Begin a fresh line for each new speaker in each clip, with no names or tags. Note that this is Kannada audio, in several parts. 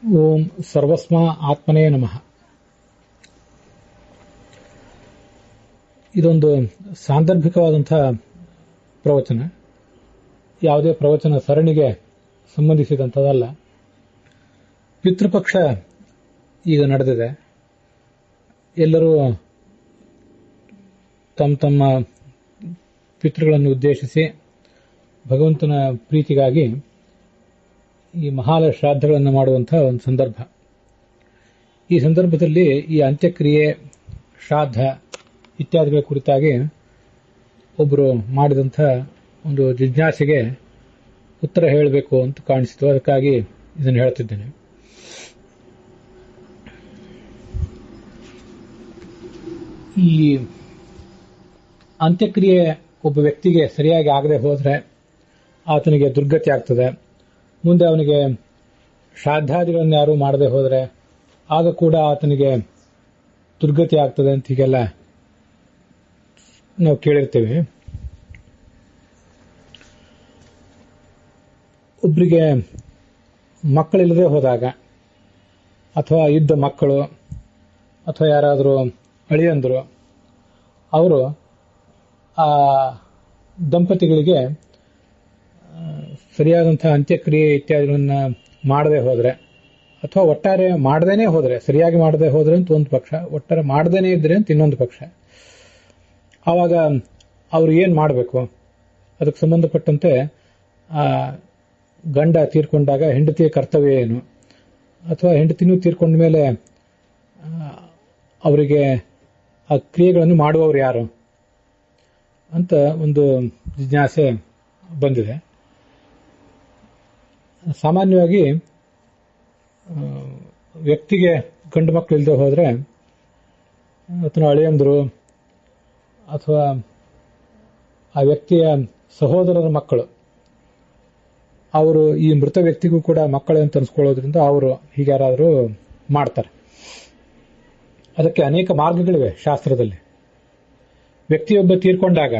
ಓಂ ಸರ್ವಸ್ಮ ಆತ್ಮನೇ ನಮಃ. ಇದೊಂದು ಸಾಂದರ್ಭಿಕವಾದಂತಹ ಪ್ರವಚನ. ಯಾವುದೇ ಪ್ರವಚನ ಸರಣಿಗೆ ಸಂಬಂಧಿಸಿದಂಥದ್ದಲ್ಲ. ಪಿತೃಪಕ್ಷ ಈಗ ನಡೆದಿದೆ. ಎಲ್ಲರೂ ತಮ್ಮ ತಮ್ಮ ಪಿತೃಗಳನ್ನು ಉದ್ದೇಶಿಸಿ ಭಗವಂತನ ಪ್ರೀತಿಗಾಗಿ ಈ ಮಹಾಲ ಶ್ರಾದ್ದಗಳನ್ನು ಮಾಡುವಂತಹ ಒಂದು ಸಂದರ್ಭ. ಈ ಸಂದರ್ಭದಲ್ಲಿ ಈ ಅಂತ್ಯಕ್ರಿಯೆ, ಶ್ರಾದ್ದ ಇತ್ಯಾದಿಗಳ ಕುರಿತಾಗಿ ಒಬ್ಬರು ಮಾಡಿದಂಥ ಒಂದು ಜಿಜ್ಞಾಸೆಗೆ ಉತ್ತರ ಹೇಳಬೇಕು ಅಂತ ಕಾಣಿಸಿತು. ಅದಕ್ಕಾಗಿ ಇದನ್ನು ಹೇಳ್ತಿದ್ದೇನೆ. ಈ ಅಂತ್ಯಕ್ರಿಯೆ ಒಬ್ಬ ವ್ಯಕ್ತಿಗೆ ಸರಿಯಾಗಿ ಆಗದೆ ಹೋದರೆ ಆತನಿಗೆ ದುರ್ಗತಿ ಆಗ್ತದೆ. ಮುಂದೆ ಅವನಿಗೆ ಶ್ರಾದ್ದಾದಿಗಳನ್ನು ಯಾರೂ ಮಾಡದೆ ಹೋದರೆ ಆಗ ಕೂಡ ಆತನಿಗೆ ದುರ್ಗತಿ ಆಗ್ತದೆ ಅಂತ ಹೀಗೆಲ್ಲ ನಾವು ಕೇಳಿರ್ತೀವಿ. ಒಬ್ಬರಿಗೆ ಮಕ್ಕಳಿಲ್ಲದೆ ಹೋದಾಗ ಅಥವಾ ಇದ್ದ ಮಕ್ಕಳು ಅಥವಾ ಯಾರಾದರೂ ಅಳಿಯಂದರು ಅವರು ಆ ದಂಪತಿಗಳಿಗೆ ಸರಿಯಾದಂತಹ ಅಂತ್ಯಕ್ರಿಯೆ ಇತ್ಯಾದಿಗಳನ್ನು ಮಾಡದೆ ಹೋದರೆ ಅಥವಾ ಒಟ್ಟಾರೆ ಮಾಡದೇನೆ ಹೋದರೆ, ಸರಿಯಾಗಿ ಮಾಡದೆ ಹೋದರೆ ಅಂತ ಒಂದು ಪಕ್ಷ, ಒಟ್ಟಾರೆ ಮಾಡದೇನೆ ಇದ್ರೆ ಅಂತ ಇನ್ನೊಂದು ಪಕ್ಷ, ಆವಾಗ ಅವರು ಏನು ಮಾಡಬೇಕು? ಅದಕ್ಕೆ ಸಂಬಂಧಪಟ್ಟಂತೆ ಗಂಡ ತೀರ್ಕೊಂಡಾಗ ಹೆಂಡತಿಯ ಕರ್ತವ್ಯ ಏನು, ಅಥವಾ ಹೆಂಡತಿನೂ ತೀರ್ಕೊಂಡ ಮೇಲೆ ಅವರಿಗೆ ಆ ಕ್ರಿಯೆಗಳನ್ನು ಮಾಡುವವರು ಯಾರು ಅಂತ ಒಂದು ಜಿಜ್ಞಾಸೆ ಬಂದಿದೆ. ಸಾಮಾನ್ಯವಾಗಿ ವ್ಯಕ್ತಿಗೆ ಗಂಡು ಮಕ್ಕಳು ಇಲ್ಲದೆ ಹೋದರೆ ಅಥವಾ ಅಳಿಯಂದರು ಅಥವಾ ಆ ವ್ಯಕ್ತಿಯ ಸಹೋದರರ ಮಕ್ಕಳು ಅವರು ಈ ಮೃತ ವ್ಯಕ್ತಿಗೂ ಕೂಡ ಮಕ್ಕಳೇ ಅಂತ ಅನ್ಸ್ಕೊಳ್ಳೋದ್ರಿಂದ ಅವರು ಹೀಗ್ಯಾರಾದರೂ ಮಾಡ್ತಾರೆ. ಅದಕ್ಕೆ ಅನೇಕ ಮಾರ್ಗಗಳಿವೆ ಶಾಸ್ತ್ರದಲ್ಲಿ. ವ್ಯಕ್ತಿಯೊಬ್ಬ ತೀರ್ಕೊಂಡಾಗ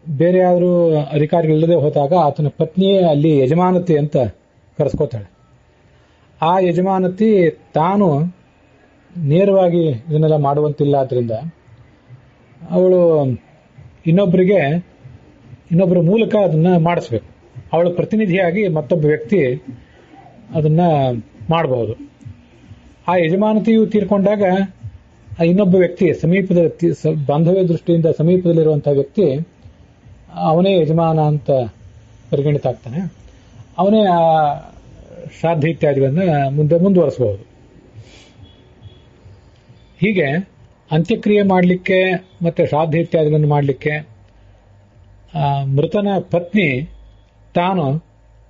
ಬೇರೆ ಯಾರು ಅಧಿಕಾರಿಗಳಿಲ್ಲದೆ ಹೋದಾಗ ಆತನ ಪತ್ನಿಯೇ ಅಲ್ಲಿ ಯಜಮಾನತಿ ಅಂತ ಕರೆಸ್ಕೋತಾಳೆ. ಆ ಯಜಮಾನತಿ ತಾನು ನೇರವಾಗಿ ಇದನ್ನೆಲ್ಲ ಮಾಡುವಂತಿಲ್ಲ. ಆದ್ರಿಂದ ಅವಳು ಇನ್ನೊಬ್ಬರ ಮೂಲಕ ಅದನ್ನ ಮಾಡಿಸ್ಬೇಕು. ಅವಳ ಪ್ರತಿನಿಧಿಯಾಗಿ ಮತ್ತೊಬ್ಬ ವ್ಯಕ್ತಿ ಅದನ್ನ ಮಾಡಬಹುದು. ಆ ಯಜಮಾನತಿಯು ತೀರ್ಕೊಂಡಾಗ ಆ ಇನ್ನೊಬ್ಬ ವ್ಯಕ್ತಿ ಸಮೀಪದ ಬಾಂಧವ್ಯ ದೃಷ್ಟಿಯಿಂದ ಸಮೀಪದಲ್ಲಿರುವಂತಹ ವ್ಯಕ್ತಿ ಅವನೇ ಯಜಮಾನ ಅಂತ ಪರಿಗಣಿತ ಆಗ್ತಾನೆ. ಅವನೇ ಆ ಶ್ರಾದ್ದ ಇತ್ಯಾದಿಗಳನ್ನ ಮುಂದೆ ಮುಂದುವರಿಸಬಹುದು. ಹೀಗೆ ಅಂತ್ಯಕ್ರಿಯೆ ಮಾಡಲಿಕ್ಕೆ ಮತ್ತೆ ಶ್ರಾದ್ದ ಇತ್ಯಾದಿಗಳನ್ನು ಮಾಡಲಿಕ್ಕೆ ಮೃತನ ಪತ್ನಿ ತಾನು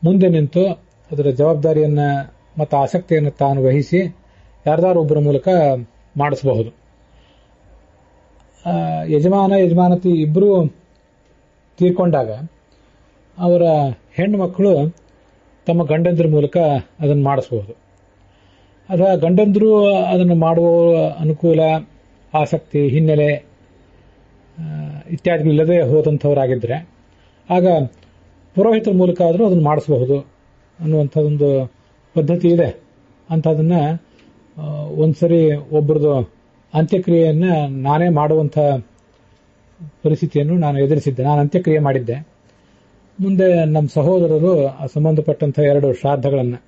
ಮುಂದೆ ನಿಂತು ಅದರ ಜವಾಬ್ದಾರಿಯನ್ನ ಮತ್ತು ಆಸಕ್ತಿಯನ್ನು ತಾನು ವಹಿಸಿ ಯಾರ್ದಾರು ಒಬ್ಬರ ಮೂಲಕ ಮಾಡಿಸಬಹುದು. ಯಜಮಾನತಿ ಇಬ್ಬರು ತೀರ್ಕೊಂಡಾಗ ಅವರ ಹೆಣ್ಣು ಮಕ್ಕಳು ತಮ್ಮ ಗಂಡಂದ್ರ ಮೂಲಕ ಅದನ್ನು ಮಾಡಿಸಬಹುದು. ಅಥವಾ ಗಂಡಂದ್ರು ಅದನ್ನು ಮಾಡುವ ಅನುಕೂಲ, ಆಸಕ್ತಿ, ಹಿನ್ನೆಲೆ ಇತ್ಯಾದಿಗಳಿಲ್ಲದೆ ಹೋದಂಥವರಾಗಿದ್ದರೆ ಆಗ ಪುರೋಹಿತರ ಮೂಲಕ ಆದರೂ ಅದನ್ನು ಮಾಡಿಸಬಹುದು ಅನ್ನುವಂಥದ್ದೊಂದು ಪದ್ಧತಿ ಇದೆ. ಅಂಥದನ್ನು ಒಂದ್ಸರಿ ಒಬ್ಬರದು ಅಂತ್ಯಕ್ರಿಯೆಯನ್ನು ನಾನೇ ಮಾಡುವಂಥ ಪರಿಸ್ಥಿತಿಯನ್ನು ನಾನು ಎದುರಿಸಿದ್ದೆ. ನಾನು ಅಂತ್ಯಕ್ರಿಯೆ ಮಾಡಿದ್ದೆ. ಮುಂದೆ ನಮ್ಮ ಸಹೋದರರು ಸಂಬಂಧಪಟ್ಟಂಥ ಎರಡು ಶ್ರಾದ್ದಗಳನ್ನು,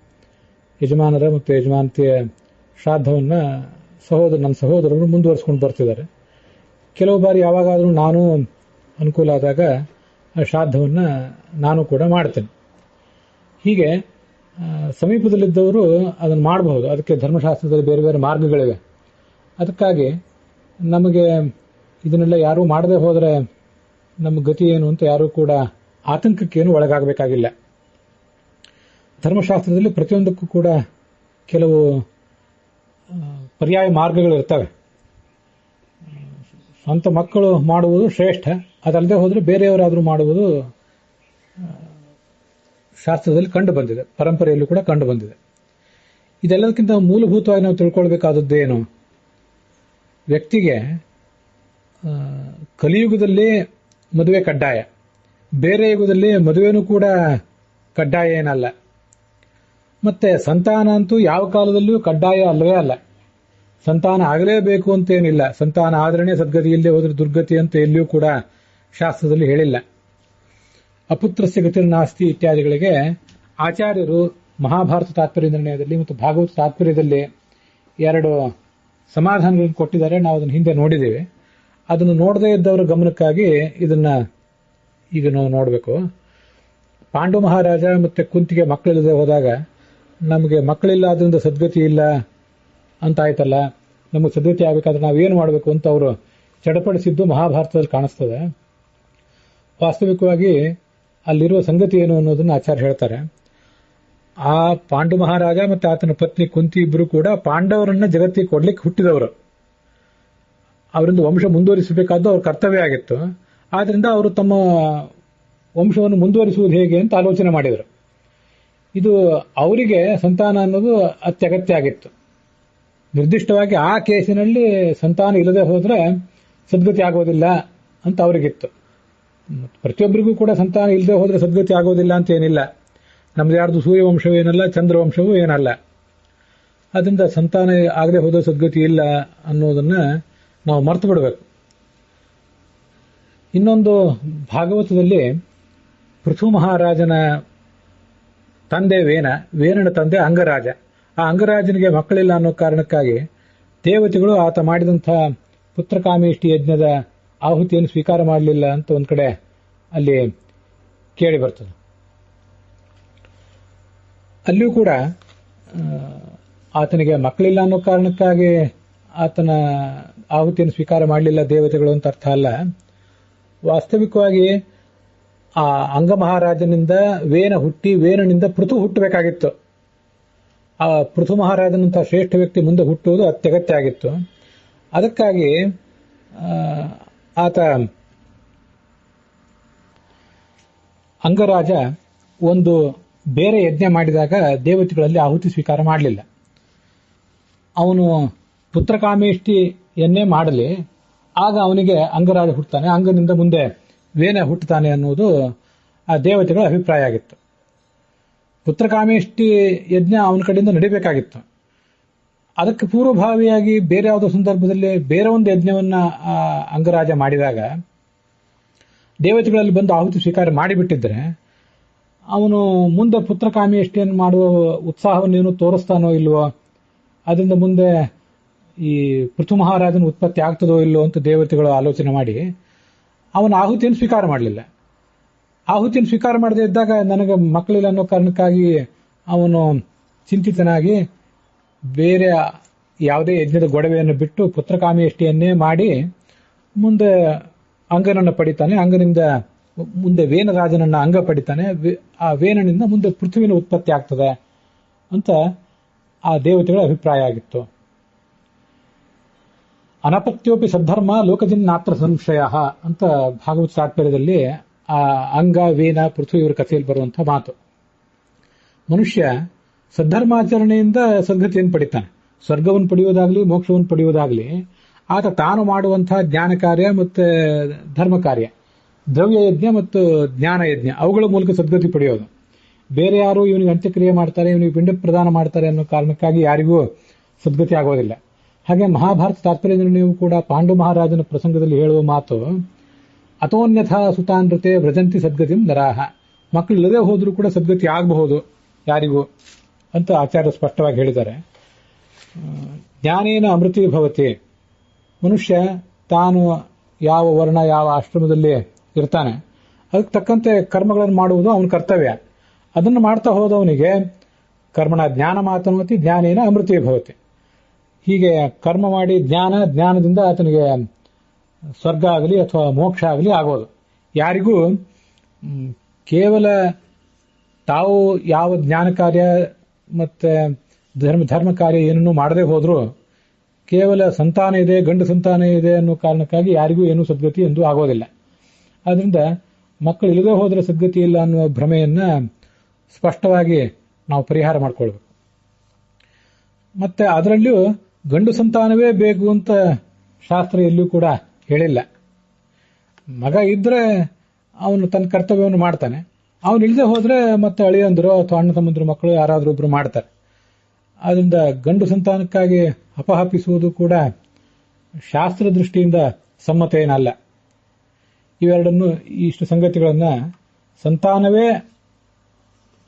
ಯಜಮಾನರ ಮತ್ತು ಯಜಮಾನತಿಯ ಶ್ರಾದ್ದವನ್ನು ನಮ್ಮ ಸಹೋದರರು ಮುಂದುವರಿಸ್ಕೊಂಡು ಬರ್ತಿದ್ದಾರೆ. ಕೆಲವು ಬಾರಿ ಯಾವಾಗಾದರೂ ನಾನು ಅನುಕೂಲ ಆದಾಗ ಆ ಶ್ರಾದ್ದವನ್ನು ನಾನು ಕೂಡ ಮಾಡ್ತೇನೆ. ಹೀಗೆ ಸಮೀಪದಲ್ಲಿದ್ದವರು ಅದನ್ನು ಮಾಡಬಹುದು. ಅದಕ್ಕೆ ಧರ್ಮಶಾಸ್ತ್ರದಲ್ಲಿ ಬೇರೆ ಬೇರೆ ಮಾರ್ಗಗಳಿವೆ. ಅದಕ್ಕಾಗಿ ನಮಗೆ ಇದನ್ನೆಲ್ಲ ಯಾರೂ ಮಾಡದೆ ಹೋದರೆ ನಮ್ಮ ಗತಿ ಏನು ಅಂತ ಯಾರೂ ಕೂಡ ಆತಂಕಕ್ಕೇನು ಒಳಗಾಗಬೇಕಾಗಿಲ್ಲ. ಧರ್ಮಶಾಸ್ತ್ರದಲ್ಲಿ ಪ್ರತಿಯೊಂದಕ್ಕೂ ಕೂಡ ಕೆಲವು ಪರ್ಯಾಯ ಮಾರ್ಗಗಳಿರ್ತವೆ. ಸ್ವಂತ ಮಕ್ಕಳು ಮಾಡುವುದು ಶ್ರೇಷ್ಠ. ಅದಲ್ಲದೆ ಹೋದರೆ ಬೇರೆಯವರಾದರೂ ಮಾಡುವುದು ಶಾಸ್ತ್ರದಲ್ಲಿ ಕಂಡು ಬಂದಿದೆ, ಪರಂಪರೆಯಲ್ಲೂ ಕೂಡ ಕಂಡು ಬಂದಿದೆ. ಇದೆಲ್ಲದಕ್ಕಿಂತ ಮೂಲಭೂತವಾಗಿ ನಾವು ತಿಳ್ಕೊಳ್ಬೇಕಾದದ್ದೇನು? ವ್ಯಕ್ತಿಗೆ ಕಲಿಯುಗದಲ್ಲಿ ಮದುವೆ ಕಡ್ಡಾಯ, ಬೇರೆ ಯುಗದಲ್ಲಿ ಮದುವೆನೂ ಕೂಡ ಕಡ್ಡಾಯ ಏನಲ್ಲ. ಮತ್ತೆ ಸಂತಾನ ಅಂತೂ ಯಾವ ಕಾಲದಲ್ಲಿಯೂ ಕಡ್ಡಾಯ ಅಲ್ಲವೇ ಅಲ್ಲ. ಸಂತಾನ ಆಗಲೇಬೇಕು ಅಂತೇನಿಲ್ಲ. ಸಂತಾನ ಆದ್ರೇನೆ ಸದ್ಗತಿ, ಇಲ್ಲದೆ ಹೋದ್ರೆ ದುರ್ಗತಿ ಅಂತ ಎಲ್ಲಿಯೂ ಕೂಡ ಶಾಸ್ತ್ರದಲ್ಲಿ ಹೇಳಿಲ್ಲ. ಅಪುತ್ರಸ್ಯ ಗತಿರ್ನಾಸ್ತಿ ಇತ್ಯಾದಿಗಳಿಗೆ ಆಚಾರ್ಯರು ಮಹಾಭಾರತ ತಾತ್ಪರ್ಯ ನಿರ್ಣಯದಲ್ಲಿ ಮತ್ತು ಭಾಗವತ ತಾತ್ಪರ್ಯದಲ್ಲಿ 2 ಸಮಾಧಾನಗಳನ್ನು ಕೊಟ್ಟಿದ್ದಾರೆ. ನಾವು ಅದನ್ನು ಹಿಂದೆ ನೋಡಿದ್ದೇವೆ. ಅದನ್ನು ನೋಡದೇ ಇದ್ದವರ ಗಮನಕ್ಕಾಗಿ ಇದನ್ನ ಈಗ ನಾವು ನೋಡಬೇಕು. ಪಾಂಡು ಮಹಾರಾಜ ಮತ್ತೆ ಕುಂತಿಗೆ ಮಕ್ಕಳಿಲ್ಲದೆ ಹೋದಾಗ ನಮಗೆ ಮಕ್ಕಳಿಲ್ಲ, ಅದರಿಂದ ಸದ್ಗತಿ ಇಲ್ಲ ಅಂತ ಆಯ್ತಲ್ಲ, ನಮಗೆ ಸದ್ಗತಿ ಆಗಬೇಕಾದ್ರೆ ನಾವೇನು ಮಾಡಬೇಕು ಅಂತ ಅವರು ಚಡಪಡಿಸಿದ್ದು ಮಹಾಭಾರತದಲ್ಲಿ ಕಾಣಿಸ್ತದೆ. ವಾಸ್ತವಿಕವಾಗಿ ಅಲ್ಲಿರುವ ಸಂಗತಿ ಏನು ಅನ್ನೋದನ್ನು ಆಚಾರ್ಯ ಹೇಳ್ತಾರೆ. ಆ ಪಾಂಡು ಮಹಾರಾಜ ಮತ್ತೆ ಆತನ ಪತ್ನಿ ಕುಂತಿ ಇಬ್ಬರು ಕೂಡ ಪಾಂಡವರನ್ನ ಜಗತ್ತಿಗೆ ಕೊಡ್ಲಿಕ್ಕೆ ಹುಟ್ಟಿದವರು. ಅವರಿಂದ ವಂಶ ಮುಂದುವರಿಸಬೇಕಾದ್ದು ಅವ್ರ ಕರ್ತವ್ಯ ಆಗಿತ್ತು. ಆದ್ರಿಂದ ಅವರು ತಮ್ಮ ವಂಶವನ್ನು ಮುಂದುವರಿಸುವುದು ಹೇಗೆ ಅಂತ ಆಲೋಚನೆ ಮಾಡಿದರು. ಇದು ಅವರಿಗೆ ಸಂತಾನ ಅನ್ನೋದು ಅತ್ಯಗತ್ಯ ಆಗಿತ್ತು. ನಿರ್ದಿಷ್ಟವಾಗಿ ಆ ಕೇಸಿನಲ್ಲಿ ಸಂತಾನ ಇಲ್ಲದೆ ಹೋದ್ರೆ ಸದ್ಗತಿ ಆಗೋದಿಲ್ಲ ಅಂತ ಅವರಿಗಿತ್ತು. ಪ್ರತಿಯೊಬ್ಬರಿಗೂ ಕೂಡ ಸಂತಾನ ಇಲ್ಲದೆ ಹೋದ್ರೆ ಸದ್ಗತಿ ಆಗೋದಿಲ್ಲ ಅಂತ ಏನಿಲ್ಲ. ನಮ್ದು ಯಾರ್ದು ಸೂರ್ಯವಂಶವೂ ಏನಲ್ಲ, ಚಂದ್ರವಂಶವೂ ಏನಲ್ಲ. ಅದರಿಂದ ಸಂತಾನ ಆಗದೆ ಹೋದ ಸದ್ಗತಿ ಇಲ್ಲ ಅನ್ನೋದನ್ನ ನಾವು ಮರ್ತು ಬಿಡಬೇಕು. ಇನ್ನೊಂದು ಭಾಗವತದಲ್ಲಿ ಪೃಥು ಮಹಾರಾಜನ ತಂದೆ ವೇನನ ತಂದೆ ಅಂಗರಾಜ. ಆ ಅಂಗರಾಜನಿಗೆ ಮಕ್ಕಳಿಲ್ಲ ಅನ್ನೋ ಕಾರಣಕ್ಕಾಗಿ ದೇವತೆಗಳು ಆತ ಮಾಡಿದಂತಹ ಪುತ್ರಕಾಮೇಷ್ಟಿ ಯಜ್ಞದ ಆಹುತಿಯನ್ನು ಸ್ವೀಕಾರ ಮಾಡಲಿಲ್ಲ ಅಂತ ಒಂದ್ ಕಡೆ ಅಲ್ಲಿ ಕೇಳಿ ಬರ್ತದೆ. ಅಲ್ಲಿಯೂ ಕೂಡ ಆತನಿಗೆ ಮಕ್ಕಳಿಲ್ಲ ಅನ್ನೋ ಕಾರಣಕ್ಕಾಗಿ ಆತನ ಆಹುತಿಯನ್ನು ಸ್ವೀಕಾರ ಮಾಡಲಿಲ್ಲ ದೇವತೆಗಳು ಅಂತ ಅರ್ಥ ಅಲ್ಲ. ವಾಸ್ತವಿಕವಾಗಿ ಆ ಅಂಗ ಮಹಾರಾಜನಿಂದ ವೇನ ಹುಟ್ಟಿ ವೇನನಿಂದ ಪೃಥು ಹುಟ್ಟಬೇಕಾಗಿತ್ತು. ಆ ಪೃಥು ಮಹಾರಾಜನಂತಹ ಶ್ರೇಷ್ಠ ವ್ಯಕ್ತಿ ಮುಂದೆ ಹುಟ್ಟುವುದು ಅತ್ಯಗತ್ಯ ಆಗಿತ್ತು. ಅದಕ್ಕಾಗಿ ಆತ ಅಂಗರಾಜ ಒಂದು ಬೇರೆ ಯಜ್ಞ ಮಾಡಿದಾಗ ದೇವತೆಗಳಲ್ಲಿ ಆಹುತಿ ಸ್ವೀಕಾರ ಮಾಡಲಿಲ್ಲ. ಅವನು ಪುತ್ರಕಾಮೇಷ್ಟಿಯನ್ನೇ ಮಾಡಲಿ, ಆಗ ಅವನಿಗೆ ಅಂಗರಾಜ ಹುಟ್ಟುತ್ತಾನೆ, ಅಂಗನಿಂದ ಮುಂದೆ ವೇನ ಹುಟ್ಟುತ್ತಾನೆ ಅನ್ನುವುದು ಆ ದೇವತೆಗಳ ಅಭಿಪ್ರಾಯ ಆಗಿತ್ತು. ಪುತ್ರಕಾಮೇಷ್ಟಿ ಯಜ್ಞ ಅವನ ಕಡೆಯಿಂದ ನಡಿಬೇಕಾಗಿತ್ತು. ಅದಕ್ಕೆ ಪೂರ್ವಭಾವಿಯಾಗಿ ಬೇರೆ ಯಾವುದೋ ಸಂದರ್ಭದಲ್ಲಿ ಬೇರೆ ಒಂದು ಯಜ್ಞವನ್ನ ಅಂಗರಾಜ ಮಾಡಿದಾಗ ದೇವತೆಗಳಲ್ಲಿ ಬಂದು ಆಹುತಿ ಸ್ವೀಕಾರ ಮಾಡಿಬಿಟ್ಟಿದ್ರೆ ಅವನು ಮುಂದೆ ಪುತ್ರಕಾಮೇಷ್ಟಿಯನ್ನು ಮಾಡುವ ಉತ್ಸಾಹವನ್ನೇನು ತೋರಿಸ್ತಾನೋ ಇಲ್ವೋ, ಅದರಿಂದ ಮುಂದೆ ಈ ಪೃಥು ಮಹಾರಾಜನ ಉತ್ಪತ್ತಿ ಆಗ್ತದೋ ಇಲ್ಲೋ ಅಂತ ದೇವತೆಗಳು ಆಲೋಚನೆ ಮಾಡಿ ಅವನ ಆಹುತಿಯನ್ನು ಸ್ವೀಕಾರ ಮಾಡಲಿಲ್ಲ. ಆಹುತಿಯನ್ನು ಸ್ವೀಕಾರ ಮಾಡದೇ ಇದ್ದಾಗ ನನಗೆ ಮಕ್ಕಳಿಲ್ಲ ಅನ್ನೋ ಕಾರಣಕ್ಕಾಗಿ ಅವನು ಚಿಂತಿತನಾಗಿ ಬೇರೆ ಯಾವುದೇ ಯಜ್ಞದ ಗೊಡವೆಯನ್ನು ಬಿಟ್ಟು ಪುತ್ರಕಾಮೇಷ್ಟಿಯನ್ನೇ ಮಾಡಿ ಮುಂದೆ ಅಂಗನನ್ನು ಪಡಿತಾನೆ. ಅಂಗನಿಂದ ಮುಂದೆ ವೇನರಾಜನನ್ನ ಅಂಗ ಪಡಿತಾನೆ. ಆ ವೇನನಿಂದ ಮುಂದೆ ಪೃಥ್ವಿನ ಉತ್ಪತ್ತಿ ಆಗ್ತದೆ ಅಂತ ಆ ದೇವತೆಗಳ ಅಭಿಪ್ರಾಯ ಆಗಿತ್ತು. ಅನಪತ್ಯೋಪಿ ಸದ್ಧರ್ಮ ಲೋಕಜಿನ್ನಾತ್ರ ಸಂಶಯ ಅಂತ ಭಾಗವತ ತಾತ್ಪರ್ಯದಲ್ಲಿ ಆ ಅಂಗ ವೇನ ಪೃಥ್ವಿ ಇವರ ಕಥೆಯಲ್ಲಿ ಬರುವಂತಹ ಮಾತು. ಮನುಷ್ಯ ಸದ್ಧರ್ಮಾಚರಣೆಯಿಂದ ಸದ್ಗತಿಯನ್ನು ಪಡಿತಾನೆ. ಸ್ವರ್ಗವನ್ನು ಪಡೆಯುವುದಾಗ್ಲಿ ಮೋಕ್ಷವನ್ನು ಪಡೆಯುವುದಾಗ್ಲಿ ಆತ ತಾನು ಮಾಡುವಂತಹ ಜ್ಞಾನ ಕಾರ್ಯ ಮತ್ತು ಧರ್ಮ ಕಾರ್ಯ, ದ್ರವ್ಯ ಯಜ್ಞ ಮತ್ತು ಜ್ಞಾನ ಯಜ್ಞ, ಅವುಗಳ ಮೂಲಕ ಸದ್ಗತಿ ಪಡೆಯೋದು. ಬೇರೆ ಯಾರು ಇವನಿಗೆ ಅಂತ್ಯಕ್ರಿಯೆ ಮಾಡ್ತಾರೆ, ಇವನಿಗೆ ಪಿಂಡ ಪ್ರದಾನ ಮಾಡ್ತಾರೆ ಅನ್ನೋ ಕಾರಣಕ್ಕಾಗಿ ಯಾರಿಗೂ ಸದ್ಗತಿ ಆಗೋದಿಲ್ಲ. ಹಾಗೆ ಮಹಾಭಾರತ ತಾತ್ಪರ್ಯ ನಿರ್ಣಯವು ಕೂಡ ಪಾಂಡು ಮಹಾರಾಜನ ಪ್ರಸಂಗದಲ್ಲಿ ಹೇಳುವ ಮಾತು ಅಥೋನ್ಯಥಾ ಸುತಾನೃತೆ ವ್ರಜಂತಿ ಸದ್ಗತಿಂ ನರಾಹ. ಮಕ್ಕಳಿಲ್ಲದೆ ಹೋದ್ರೂ ಕೂಡ ಸದ್ಗತಿ ಆಗಬಹುದು ಯಾರಿಗೂ ಅಂತ ಆಚಾರ್ಯ ಸ್ಪಷ್ಟವಾಗಿ ಹೇಳಿದ್ದಾರೆ. ಜ್ಞಾನೇನ ಅಮೃತಿ ಭವತಿ. ಮನುಷ್ಯ ತಾನು ಯಾವ ವರ್ಣ ಯಾವ ಆಶ್ರಮದಲ್ಲಿ ಇರ್ತಾನೆ ಅದಕ್ಕೆ ತಕ್ಕಂತೆ ಕರ್ಮಗಳನ್ನು ಮಾಡುವುದು ಅವನ ಕರ್ತವ್ಯ. ಅದನ್ನು ಮಾಡ್ತಾ ಹೋದವನಿಗೆ ಕರ್ಮಣ ಜ್ಞಾನ ಮಾತನ್ವತಿ ಜ್ಞಾನೇನ ಅಮೃತಿ ಭವತಿ. ಹೀಗೆ ಕರ್ಮ ಮಾಡಿ ಜ್ಞಾನದಿಂದ ಆತನಿಗೆ ಸ್ವರ್ಗ ಆಗಲಿ ಅಥವಾ ಮೋಕ್ಷ ಆಗಲಿ ಆಗೋದು. ಯಾರಿಗೂ ಕೇವಲ ತಾವು ಯಾವ ಜ್ಞಾನ ಕಾರ್ಯ ಮತ್ತೆ ಧರ್ಮ ಕಾರ್ಯ ಏನನ್ನೂ ಮಾಡದೆ ಹೋದ್ರೂ ಕೇವಲ ಸಂತಾನ ಇದೆ, ಗಂಡು ಸಂತಾನ ಇದೆ ಅನ್ನೋ ಕಾರಣಕ್ಕಾಗಿ ಯಾರಿಗೂ ಏನೂ ಸದ್ಗತಿ ಎಂದು ಆಗೋದಿಲ್ಲ. ಆದ್ರಿಂದ ಮಕ್ಕಳು ಇಲ್ಲದೆ ಹೋದ್ರೆ ಸದ್ಗತಿ ಇಲ್ಲ ಅನ್ನುವ ಭ್ರಮೆಯನ್ನ ಸ್ಪಷ್ಟವಾಗಿ ನಾವು ಪರಿಹಾರ ಮಾಡಿಕೊಳ್ಬೇಕು. ಮತ್ತೆ ಅದರಲ್ಲಿಯೂ ಗಂಡು ಸಂತಾನವೇ ಬೇಕು ಅಂತ ಶಾಸ್ತ್ರ ಎಲ್ಲೂ ಕೂಡ ಹೇಳಿಲ್ಲ. ಮಗ ಇದ್ರೆ ಅವನು ತನ್ನ ಕರ್ತವ್ಯವನ್ನು ಮಾಡ್ತಾನೆ, ಅವನು ಇಲ್ಲದೆ ಹೋದ್ರೆ ಮತ್ತೆ ಅಳಿಯಂದ್ರು ಅಥವಾ ಅಣ್ಣ ತಮ್ಮಂದ್ರು ಮಕ್ಕಳು ಯಾರಾದ್ರೂ ಒಬ್ರು ಮಾಡ್ತಾರೆ. ಅದರಿಂದ ಗಂಡು ಸಂತಾನಕ್ಕಾಗಿ ಅಪಹಪಿಸುವುದು ಕೂಡ ಶಾಸ್ತ್ರ ದೃಷ್ಟಿಯಿಂದ ಸಮ್ಮತ ಏನಲ್ಲ. ಇವೆರಡನ್ನು ಇಷ್ಟು ಸಂಗತಿಗಳನ್ನ ಸಂತಾನವೇ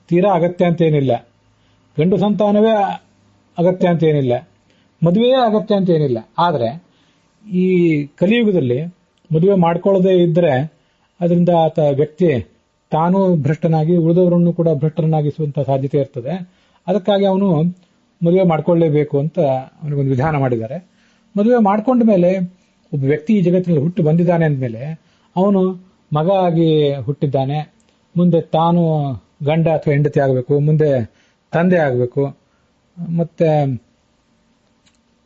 ತೀರಾ ಅಗತ್ಯ ಅಂತ ಏನಿಲ್ಲ, ಗಂಡು ಸಂತಾನವೇ ಅಗತ್ಯ ಅಂತ ಏನಿಲ್ಲ, ಮದುವೆಯೇ ಅಗತ್ಯ ಅಂತ ಏನಿಲ್ಲ. ಆದರೆ ಈ ಕಲಿಯುಗದಲ್ಲಿ ಮದುವೆ ಮಾಡ್ಕೊಳ್ಳದೆ ಇದ್ರೆ ಅದರಿಂದ ಆತ ವ್ಯಕ್ತಿ ತಾನು ಭ್ರಷ್ಟನಾಗಿ ಉಳಿದವರನ್ನು ಕೂಡ ಭ್ರಷ್ಟರನ್ನಾಗಿಸುವಂತಹ ಸಾಧ್ಯತೆ ಇರ್ತದೆ. ಅದಕ್ಕಾಗಿ ಅವನು ಮದುವೆ ಮಾಡ್ಕೊಳ್ಳೇಬೇಕು ಅಂತ ಅವನಿಗೊಂದು ವಿಧಾನ ಮಾಡಿದ್ದಾರೆ. ಮದುವೆ ಮಾಡ್ಕೊಂಡ ಮೇಲೆ ಒಬ್ಬ ವ್ಯಕ್ತಿ ಈ ಜಗತ್ತಿನಲ್ಲಿ ಹುಟ್ಟು ಬಂದಿದ್ದಾನೆ ಅಂದಮೇಲೆ ಅವನು ಮಗ ಆಗಿ ಹುಟ್ಟಿದ್ದಾನೆ, ಮುಂದೆ ತಾನು ಗಂಡ ಅಥವಾ ಹೆಂಡತಿ ಆಗಬೇಕು, ಮುಂದೆ ತಂದೆ ಆಗಬೇಕು, ಮತ್ತೆ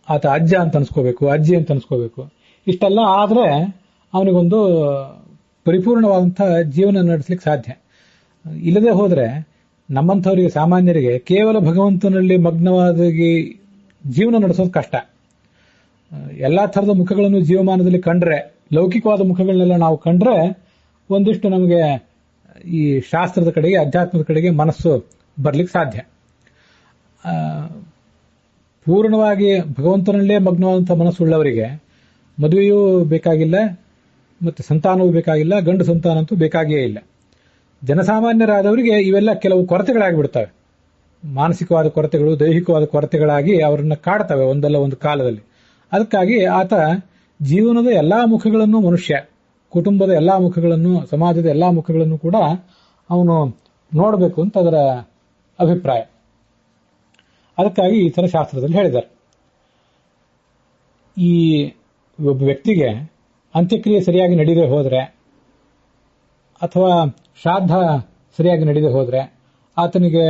ಆತ ಅಜ್ಜ ಅಂತ ಅನ್ಸ್ಕೋಬೇಕು, ಅಜ್ಜಿ ಅಂತ ಅನ್ಸ್ಕೋಬೇಕು. ಇಷ್ಟೆಲ್ಲ ಆದ್ರೆ ಅವನಿಗೊಂದು ಪರಿಪೂರ್ಣವಾದಂತಹ ಜೀವನ ನಡೆಸಲಿಕ್ಕೆ ಸಾಧ್ಯ. ಇಲ್ಲದೆ ಹೋದ್ರೆ ನಮ್ಮಂಥವರಿಗೆ ಸಾಮಾನ್ಯರಿಗೆ ಕೇವಲ ಭಗವಂತನಲ್ಲಿ ಮಗ್ನವಾದ ಜೀವನ ನಡೆಸೋದು ಕಷ್ಟ. ಎಲ್ಲಾ ಥರದ ಮುಖಗಳನ್ನು ಜೀವಮಾನದಲ್ಲಿ ಕಂಡ್ರೆ, ಲೌಕಿಕವಾದ ಮುಖಗಳನ್ನೆಲ್ಲ ನಾವು ಕಂಡ್ರೆ ಒಂದಿಷ್ಟು ನಮಗೆ ಈ ಶಾಸ್ತ್ರದ ಕಡೆಗೆ, ಅಧ್ಯಾತ್ಮದ ಕಡೆಗೆ ಮನಸ್ಸು ಬರ್ಲಿಕ್ಕೆ ಸಾಧ್ಯ. ಪೂರ್ಣವಾಗಿ ಭಗವಂತನಲ್ಲೇ ಮಗ್ನವಾದಂತಹ ಮನಸ್ಸುಳ್ಳವರಿಗೆ ಮದುವೆಯೂ ಬೇಕಾಗಿಲ್ಲ, ಮತ್ತೆ ಸಂತಾನವೂ ಬೇಕಾಗಿಲ್ಲ, ಗಂಡು ಸಂತಾನ ಅಂತೂ ಬೇಕಾಗಿಯೇ ಇಲ್ಲ. ಜನಸಾಮಾನ್ಯರಾದವರಿಗೆ ಇವೆಲ್ಲ ಕೆಲವು ಕೊರತೆಗಳಾಗಿಬಿಡ್ತವೆ. ಮಾನಸಿಕವಾದ ಕೊರತೆಗಳು, ದೈಹಿಕವಾದ ಕೊರತೆಗಳಾಗಿ ಅವರನ್ನ ಕಾಡ್ತವೆ ಒಂದಲ್ಲ ಒಂದು ಕಾಲದಲ್ಲಿ. ಅದಕ್ಕಾಗಿ ಆತ ಜೀವನದ ಎಲ್ಲಾ ಮುಖಗಳನ್ನು, ಮನುಷ್ಯ ಕುಟುಂಬದ ಎಲ್ಲಾ ಮುಖಗಳನ್ನು, ಸಮಾಜದ ಎಲ್ಲಾ ಮುಖಗಳನ್ನು ಕೂಡ ಅವನು ನೋಡಬೇಕು ಅಂತ ಅದರ ಅಭಿಪ್ರಾಯ. ಅದಕ್ಕಾಗಿ ಈ ಥರ ಶಾಸ್ತ್ರದಲ್ಲಿ ಹೇಳಿದ್ದಾರೆ. ಈ ಒಬ್ಬ ವ್ಯಕ್ತಿಗೆ ಅಂತ್ಯಕ್ರಿಯೆ ಸರಿಯಾಗಿ ನಡೆಯದೆ ಹೋದ್ರೆ ಅಥವಾ ಶ್ರಾದ್ದ ಸರಿಯಾಗಿ ನಡೆಯದೆ ಹೋದ್ರೆ ಆತನಿಗೆ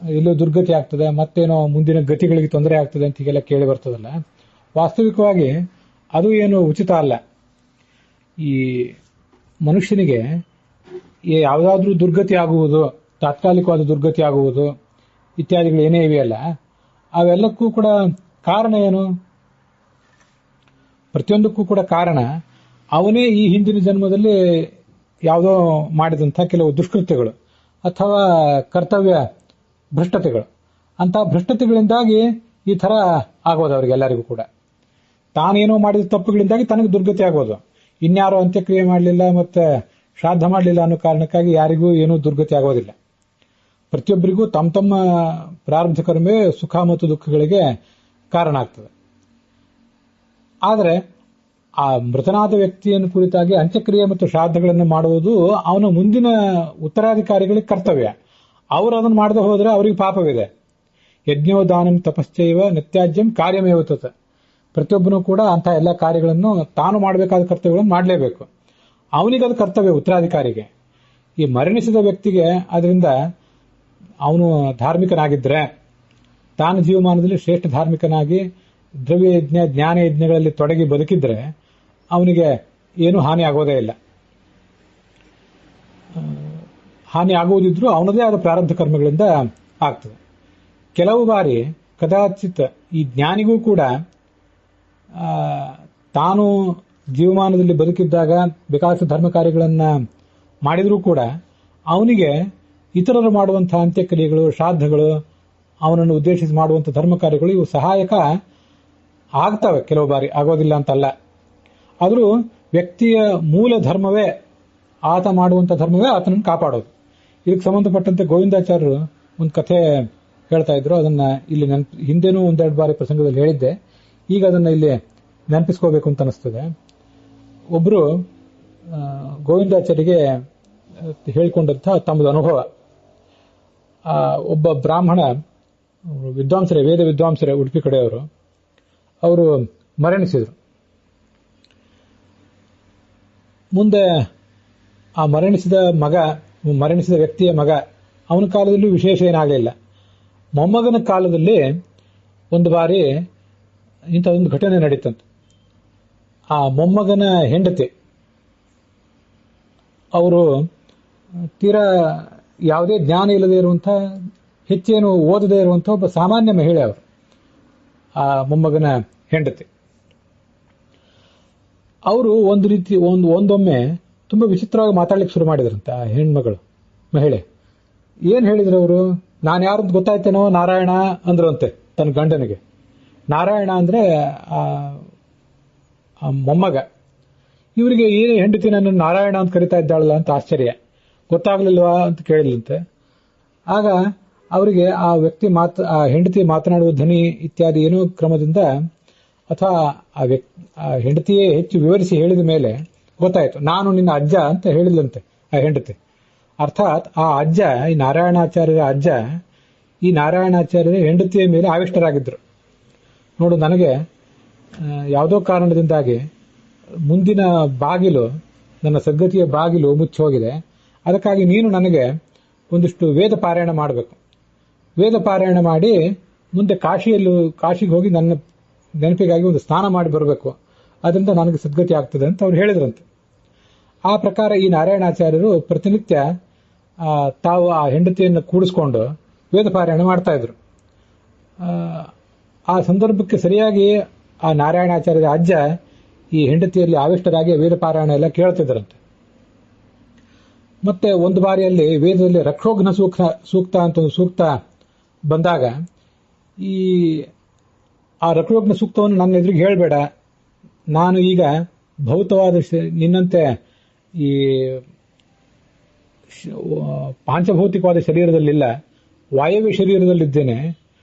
ಎಲ್ಲೋ ದುರ್ಗತಿ ಆಗ್ತದೆ, ಮತ್ತೇನೋ ಮುಂದಿನ ಗತಿಗಳಿಗೆ ತೊಂದರೆ ಆಗ್ತದೆ ಅಂತ ಹೀಗೆಲ್ಲ ಕೇಳಿ ಬರ್ತದಲ್ಲ. ವಾಸ್ತವಿಕವಾಗಿ ಅದು ಏನು ಉಚಿತ ಅಲ್ಲ. ಈ ಮನುಷ್ಯನಿಗೆ ಯಾವುದಾದ್ರೂ ದುರ್ಗತಿ ಆಗುವುದು, ತಾತ್ಕಾಲಿಕವಾದ ದುರ್ಗತಿ ಆಗುವುದು ಇತ್ಯಾದಿಗಳು ಏನೇ ಇವೆಯಲ್ಲ, ಅವೆಲ್ಲಕ್ಕೂ ಕೂಡ ಕಾರಣ ಏನು? ಪ್ರತಿಯೊಂದಕ್ಕೂ ಕೂಡ ಕಾರಣ ಅವನೇ ಈ ಹಿಂದಿನ ಜನ್ಮದಲ್ಲಿ ಯಾವುದೋ ಮಾಡಿದಂಥ ಕೆಲವು ದುಷ್ಕೃತ್ಯಗಳು ಅಥವಾ ಕರ್ತವ್ಯ ಭ್ರಷ್ಟತೆಗಳು. ಅಂತಹ ಭ್ರಷ್ಟತೆಗಳಿಂದಾಗಿ ಈ ತರ ಆಗೋದು ಅವರಿಗೆಲ್ಲರಿಗೂ ಕೂಡ. ತಾನೇನೋ ಮಾಡಿದ ತಪ್ಪುಗಳಿಂದಾಗಿ ತನಗೆ ದುರ್ಗತಿ ಆಗೋದು. ಇನ್ಯಾರೋ ಅಂತ್ಯಕ್ರಿಯೆ ಮಾಡಲಿಲ್ಲ ಮತ್ತೆ ಶ್ರಾದ್ದ ಮಾಡಲಿಲ್ಲ ಅನ್ನೋ ಕಾರಣಕ್ಕಾಗಿ ಯಾರಿಗೂ ಏನೂ ದುರ್ಗತಿ ಆಗೋದಿಲ್ಲ. ಪ್ರತಿಯೊಬ್ಬರಿಗೂ ತಮ್ಮ ತಮ್ಮ ಪ್ರಾರಬ್ಧ ಕರ್ಮವೇ ಸುಖ ಮತ್ತು ದುಃಖಗಳಿಗೆ ಕಾರಣ ಆಗ್ತದೆ. ಆದರೆ ಆ ಮೃತನಾದ ವ್ಯಕ್ತಿಯನ್ನು ಕುರಿತಾಗಿ ಅಂತ್ಯಕ್ರಿಯೆ ಮತ್ತು ಶ್ರಾದ್ದಗಳನ್ನು ಮಾಡುವುದು ಅವನ ಮುಂದಿನ ಉತ್ತರಾಧಿಕಾರಿಗಳಿಗೆ ಕರ್ತವ್ಯ. ಅವರು ಅದನ್ನು ಮಾಡದೆ ಹೋದರೆ ಅವರಿಗೆ ಪಾಪವಿದೆ. ಯಜ್ಞೋ ದಾನಂ ತಪಶ್ಚೈವ ನಿತ್ಯಾಜ್ಯಂ ಕಾರ್ಯಮೇವ ತತ್. ಪ್ರತಿಯೊಬ್ಬನೂ ಕೂಡ ಅಂತಹ ಎಲ್ಲ ಕಾರ್ಯಗಳನ್ನು ತಾನು ಮಾಡಬೇಕಾದ ಕರ್ತವ್ಯಗಳನ್ನು ಮಾಡಲೇಬೇಕು. ಅವನಿಗದು ಕರ್ತವ್ಯ, ಉತ್ತರಾಧಿಕಾರಿಗೆ. ಈ ಮರಣಿಸಿದ ವ್ಯಕ್ತಿಗೆ ಅದರಿಂದ ಅವನು ಧಾರ್ಮಿಕನಾಗಿದ್ರೆ, ತಾನು ಜೀವಮಾನದಲ್ಲಿ ಶ್ರೇಷ್ಠ ಧಾರ್ಮಿಕನಾಗಿ ದ್ರವ್ಯ ಯಜ್ಞ ಜ್ಞಾನ ಯಜ್ಞಗಳಲ್ಲಿ ತೊಡಗಿ ಬದುಕಿದ್ರೆ ಅವನಿಗೆ ಏನೂ ಹಾನಿ ಆಗೋದೇ ಇಲ್ಲ. ಹಾನಿ ಆಗುವುದಿದ್ರೂ ಅವನದೇ ಆದ ಪ್ರಾರಬ್ಧ ಕರ್ಮಗಳಿಂದ ಆಗ್ತದೆ. ಕೆಲವು ಬಾರಿ ಕದಾಚಿತ್ ಈ ಜ್ಞಾನಿಗೂ ಕೂಡ ತಾನು ಜೀವಮಾನದಲ್ಲಿ ಬದುಕಿದ್ದಾಗ ಬೇಕಾದಷ್ಟು ಧರ್ಮ ಕಾರ್ಯಗಳನ್ನು ಮಾಡಿದರೂ ಕೂಡ ಅವನಿಗೆ ಇತರರು ಮಾಡುವಂತಹ ಅಂತ್ಯಕ್ರಿಯೆಗಳು, ಶ್ರಾದ್ದಗಳು, ಅವನನ್ನು ಉದ್ದೇಶಿಸಿ ಮಾಡುವಂತಹ ಧರ್ಮ ಕಾರ್ಯಗಳು ಇವು ಸಹಾಯಕ ಆಗ್ತವೆ. ಕೆಲವು ಬಾರಿ ಆಗೋದಿಲ್ಲ ಅಂತಲ್ಲ. ಆದರೂ ವ್ಯಕ್ತಿಯ ಮೂಲ ಧರ್ಮವೇ, ಆತ ಮಾಡುವಂಥ ಧರ್ಮವೇ ಆತನನ್ನು ಕಾಪಾಡೋದು. ಇದಕ್ಕೆ ಸಂಬಂಧಪಟ್ಟಂತೆ ಗೋವಿಂದಾಚಾರ್ಯರು ಒಂದು ಕಥೆ ಹೇಳ್ತಾ ಇದ್ರು. ಅದನ್ನ ಇಲ್ಲಿ ಹಿಂದೆನೂ ಒಂದೆರಡು ಬಾರಿ ಪ್ರಸಂಗದಲ್ಲಿ ಹೇಳಿದ್ದೆ. ಈಗ ಅದನ್ನ ಇಲ್ಲಿ ನೆನಪಿಸ್ಕೋಬೇಕು ಅಂತ ಅನಿಸ್ತದೆ. ಒಬ್ರು ಗೋವಿಂದಾಚಾರ್ಯರಿಗೆ ಹೇಳಿಕೊಂಡಂತಹ ತಮ್ಮದು ಅನುಭವ. ಒಬ್ಬ ಬ್ರಾಹ್ಮಣ ವಿದ್ವಾಂಸರೇ, ವೇದ ವಿದ್ವಾಂಸರೇ, ಉಡುಪಿ ಕಡೆಯವರು, ಅವರು ಮರಣಿಸಿದರು. ಮುಂದೆ ಆ ಮರಣಿಸಿದ ವ್ಯಕ್ತಿಯ ಮಗ, ಅವನ ಕಾಲದಲ್ಲೂ ವಿಶೇಷ ಏನಾಗಲಿಲ್ಲ. ಮೊಮ್ಮಗನ ಕಾಲದಲ್ಲಿ ಒಂದು ಬಾರಿ ಇಂಥದೊಂದು ಘಟನೆ ನಡೀತಂತೆ. ಆ ಮೊಮ್ಮಗನ ಹೆಂಡತಿ ಅವರು ತೀರಾ ಯಾವುದೇ ಜ್ಞಾನ ಇಲ್ಲದೆ ಇರುವಂಥ, ಹೆಚ್ಚೇನು ಓದದೇ ಇರುವಂಥ ಒಬ್ಬ ಸಾಮಾನ್ಯ ಮಹಿಳೆ ಅವರು, ಆ ಮೊಮ್ಮಗನ ಹೆಂಡತಿ. ಅವರು ಒಂದೊಮ್ಮೆ ತುಂಬಾ ವಿಚಿತ್ರವಾಗಿ ಮಾತಾಡ್ಲಿಕ್ಕೆ ಶುರು ಮಾಡಿದ್ರಂತೆ ಆ ಹೆಣ್ಮಗಳು, ಮಹಿಳೆ. ಏನ್ ಹೇಳಿದ್ರು ಅವರು? ನಾನು ಯಾರಂತ ಗೊತ್ತಾಯ್ತೇನೋ, ನಾರಾಯಣ ಅಂದ್ರು ಅಂತೆ ತನ್ನ ಗಂಡನಿಗೆ. ನಾರಾಯಣ ಅಂದ್ರೆ ಆ ಮೊಮ್ಮಗ. ಇವರಿಗೆ ಏನು ಹೆಂಡತಿ ನನ್ನ ನಾರಾಯಣ ಅಂತ ಕರಿತಾ ಇದ್ದಾಳಲ್ಲ ಅಂತ ಆಶ್ಚರ್ಯ. ಗೊತ್ತಾಗ್ಲಿಲ್ವಾ ಅಂತ ಕೇಳಿದಂತೆ. ಆಗ ಅವರಿಗೆ ಆ ಹೆಂಡತಿ ಮಾತನಾಡುವ ಧ್ವನಿ ಇತ್ಯಾದಿ ಏನೋ ಕ್ರಮದಿಂದ ಅಥವಾ ಆ ಹೆಂಡತಿಯೇ ಹೆಚ್ಚು ವಿವರಿಸಿ ಹೇಳಿದ ಮೇಲೆ ಗೊತ್ತಾಯ್ತು. ನಾನು ನಿನ್ನ ಅಜ್ಜ ಅಂತ ಹೇಳಿದ್ಲಂತೆ ಆ ಹೆಂಡತಿ. ಅರ್ಥಾತ್ ಆ ಅಜ್ಜ, ಈ ನಾರಾಯಣಾಚಾರ್ಯರ ಅಜ್ಜ, ಈ ನಾರಾಯಣಾಚಾರ್ಯರ ಹೆಂಡತಿಯ ಮೇಲೆ ಆವಿಷ್ಟರಾಗಿದ್ರು. ನೋಡು, ನನಗೆ ಯಾವುದೋ ಕಾರಣದಿಂದಾಗಿ ಮುಂದಿನ ಬಾಗಿಲು, ನನ್ನ ಸದ್ಗತಿಯ ಬಾಗಿಲು ಮುಚ್ಚಿ ಹೋಗಿದೆ. ಅದಕ್ಕಾಗಿ ನೀನು ನನಗೆ ಒಂದಿಷ್ಟು ವೇದ ಪಾರಾಯಣ ಮಾಡಬೇಕು. ವೇದ ಪಾರಾಯಣ ಮಾಡಿ ಮುಂದೆ ಕಾಶಿಗೆ ಹೋಗಿ ನನ್ನ ನೆನಪಿಗಾಗಿ ಒಂದು ಸ್ನಾನ ಮಾಡಿ ಬರಬೇಕು. ಅದರಿಂದ ನನಗೆ ಸದ್ಗತಿ ಆಗ್ತದೆ ಅಂತ ಅವ್ರು ಹೇಳಿದ್ರಂತೆ. ಆ ಪ್ರಕಾರ ಈ ನಾರಾಯಣಾಚಾರ್ಯರು ಪ್ರತಿನಿತ್ಯ ತಾವು ಆ ಹೆಂಡತಿಯನ್ನು ಕೂಡಿಸ್ಕೊಂಡು ವೇದ ಪಾರಾಯಣ ಮಾಡ್ತಾ ಇದ್ರು. ಆ ಸಂದರ್ಭಕ್ಕೆ ಸರಿಯಾಗಿ ಆ ನಾರಾಯಣಾಚಾರ್ಯರ ಅಜ್ಜ ಈ ಹೆಂಡತಿಯಲ್ಲಿ ಆವಿಷ್ಟರಾಗಿ ವೇದ ಪಾರಾಯಣ ಎಲ್ಲ ಕೇಳ್ತಿದ್ರಂತೆ. ಮತ್ತೆ ಒಂದು ಬಾರಿಯಲ್ಲಿ ವೇದದಲ್ಲಿ ರಕ್ಷೋಘ್ನ ಸೂಕ್ತ ಅಂತ ಒಂದು ಸೂಕ್ತ ಬಂದಾಗ, ಆ ರಕ್ಷೋಘ್ನ ಸೂಕ್ತವನ್ನು ನನ್ನ ಎದುರಿಗೆ ಹೇಳಬೇಡ, ನಾನು ಈಗ ಭೌತವಾದ ನಿನ್ನಂತೆ ಈ ಪಾಂಚಭೌತಿಕವಾದ ಶರೀರದಲ್ಲಿಲ್ಲ, ವಾಯವ್ಯ ಶರೀರದಲ್ಲಿದ್ದೇನೆ.